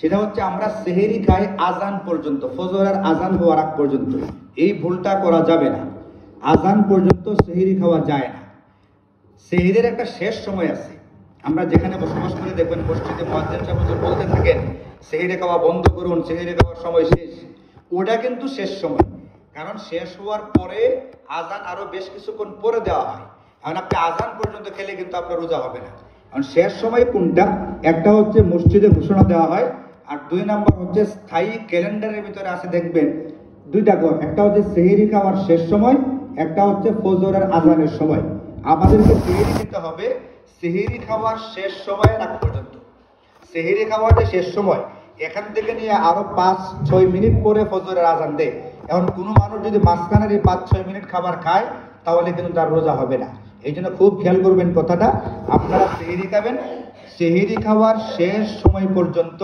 সেটা হচ্ছে আমরা সেহেরি খাই আজান পর্যন্ত, ফজরের আজান হওয়ার আগ পর্যন্ত। এই ভুলটা করা যাবে না, আজান পর্যন্ত সেহেরি খাওয়া যায় না। সেহেরির একটা শেষ সময় আছে, আমরা যেখানে বসবাস করে দেখবেন মসজিদে মুয়াজ্জিন সাহেব বলতে থাকেন সেহেরি খাওয়া বন্ধ করুন, সেহেরি খাওয়ার সময় শেষ। ওটা কিন্তু শেষ সময়, কারণ শেষ হওয়ার পরে আজান আরো বেশ কিছুক্ষণ পরে দেওয়া হয়। এখন আপনি আজান পর্যন্ত খেলে কিন্তু আপনার রোজা হবে না। কারণ শেষ সময় কোনটা? একটা হচ্ছে মসজিদে ঘোষণা দেওয়া হয়, আর 2 নম্বর হচ্ছে স্থায়ী ক্যালেন্ডারের ভিতরে আছে, দেখবেন 2টা ঘর, একটা হচ্ছে সেহেরি খাওয়ার শেষ সময়, একটা হচ্ছে ফজরের আজানের সময়। আমাদেরকে সেহেরি খেতে হবে সেহেরি খাওয়ার শেষ সময়ের আগ পর্যন্ত। সেহেরি খাওয়ার যে শেষ সময়, এখান থেকে নিয়ে আরো 5-6 মিনিট পরে ফজরের আজান দেয়। এখন কোনো মানুষ যদি মাঝখানের এই 5-6 মিনিট খাবার খায়, তাহলে কিন্তু তার রোজা হবে না। এই জন্য খুব খেয়াল করবেন কথাটা, আপনারা সেহেরি খাবেন, সেহেরি খাওয়ার শেষ সময় পর্যন্ত,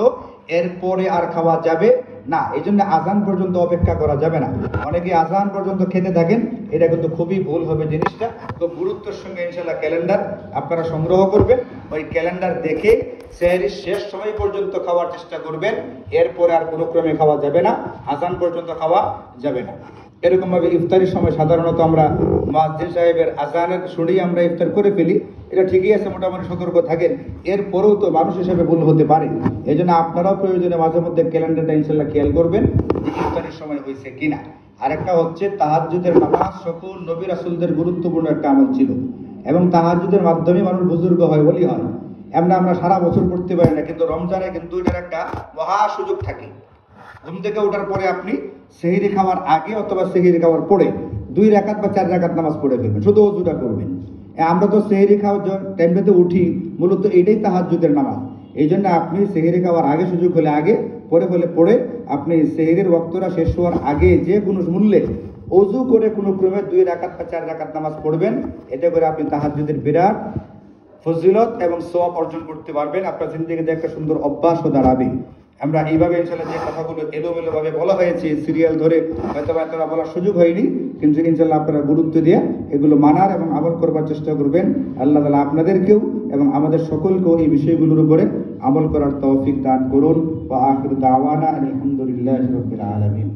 এরপরে আর খাওয়া যাবে না। এই জন্য আজান পর্যন্ত অপেক্ষা করা যাবে না। অনেকে আজান পর্যন্ত খেতে থাকেন, এটা কিন্তু খুবই ভুল হবে জিনিসটা। তো গুরুত্বের সঙ্গে ইনশাআল্লাহ ক্যালেন্ডার আপনারা সংগ্রহ করবেন, ওই ক্যালেন্ডার দেখে সেহরির শেষ সময় পর্যন্ত খাওয়ার চেষ্টা করবেন, এরপরে আর কোনো ক্রমে খাওয়া যাবে না, আজান পর্যন্ত খাওয়া যাবে না। এরকম ভাবে ইফতারির সময় সাধারণত আমরা মুয়াজ্জিন সাহেবের আজানের শুনেই আমরা ইফতার করে ফেলি, এটা ঠিকই আছে, মোটামুটি সতর্ক থাকেন। এরপরেও তো মানুষ হিসেবে ভুল হতে পারে, এই জন্য আপনারাও প্রয়োজনে মাঝে মধ্যে ক্যালেন্ডারটা ইনশাল্লাহ খেয়াল করবেন যে ইফতারির সময় হয়েছে কিনা। আরেকটা হচ্ছে তাহাজ্জুদের নামাজ সকল নবী রাসূলদের গুরুত্বপূর্ণ একটা আমল ছিল, এবং তাহাজ্জুদের মাধ্যমে মানুষ বুজুর্গ হয়, বলি হয়। আমরা সারা বছর পড়তে পারি না, কিন্তু রমজানে কিন্তু এটার একটা মহা সুযোগ থাকে। ঘুম থেকে ওঠার পরে আপনি সেহরি খাওয়ার আগে অথবা সেহরি খাওয়ার পরে 2 রাকাত বা 4 রাকাত নামাজ পড়ে ফেলবেন, শুধু ওযুটা করবেন। আমরা তো সেহরি খাওয়ার টাইমটাতে উঠি, মূলত এটাই তাহাজ্জুদের নামাজ। এই জন্য আপনি সেহেরি খাওয়ার আগে সুযোগ হলে আগে, পরে হলে পরে, আপনি সেহেরির ওয়াক্তটা শেষ হওয়ার আগে যে কোনো মূল্যে অজু করে কোনো ক্রমে 2 রাকাত বা 4 রাকাত নামাজ পড়বেন। এতে করে আপনি তাহাজ্জুদের বিরাট ফজিলত এবং সওয়াব অর্জন করতে পারবেন। আপনার জিন্দেগিতে একটা সুন্দর অভ্যাসও দাঁড়াবে। আমরা এইভাবে ইনশাআল্লাহ যে কথাগুলো এলোমেলো ভাবে বলা হয়েছে, সিরিয়াল ধরে হয়তো বা এতটা বলার সুযোগ হয়নি, কিন্তু ইনশাআল্লাহ আপনারা গুরুত্ব দিয়ে এগুলো মানার এবং আমল করবার চেষ্টা করবেন। আল্লাহ তাআলা আপনাদেরকেও এবং আমাদের সকলকেও এই বিষয়গুলোর উপরে আমল করার তৌফিক দান করুন। ওয়া আখিরু দাওয়ানা আলহামদুলিল্লাহি রাব্বিল আলামিন।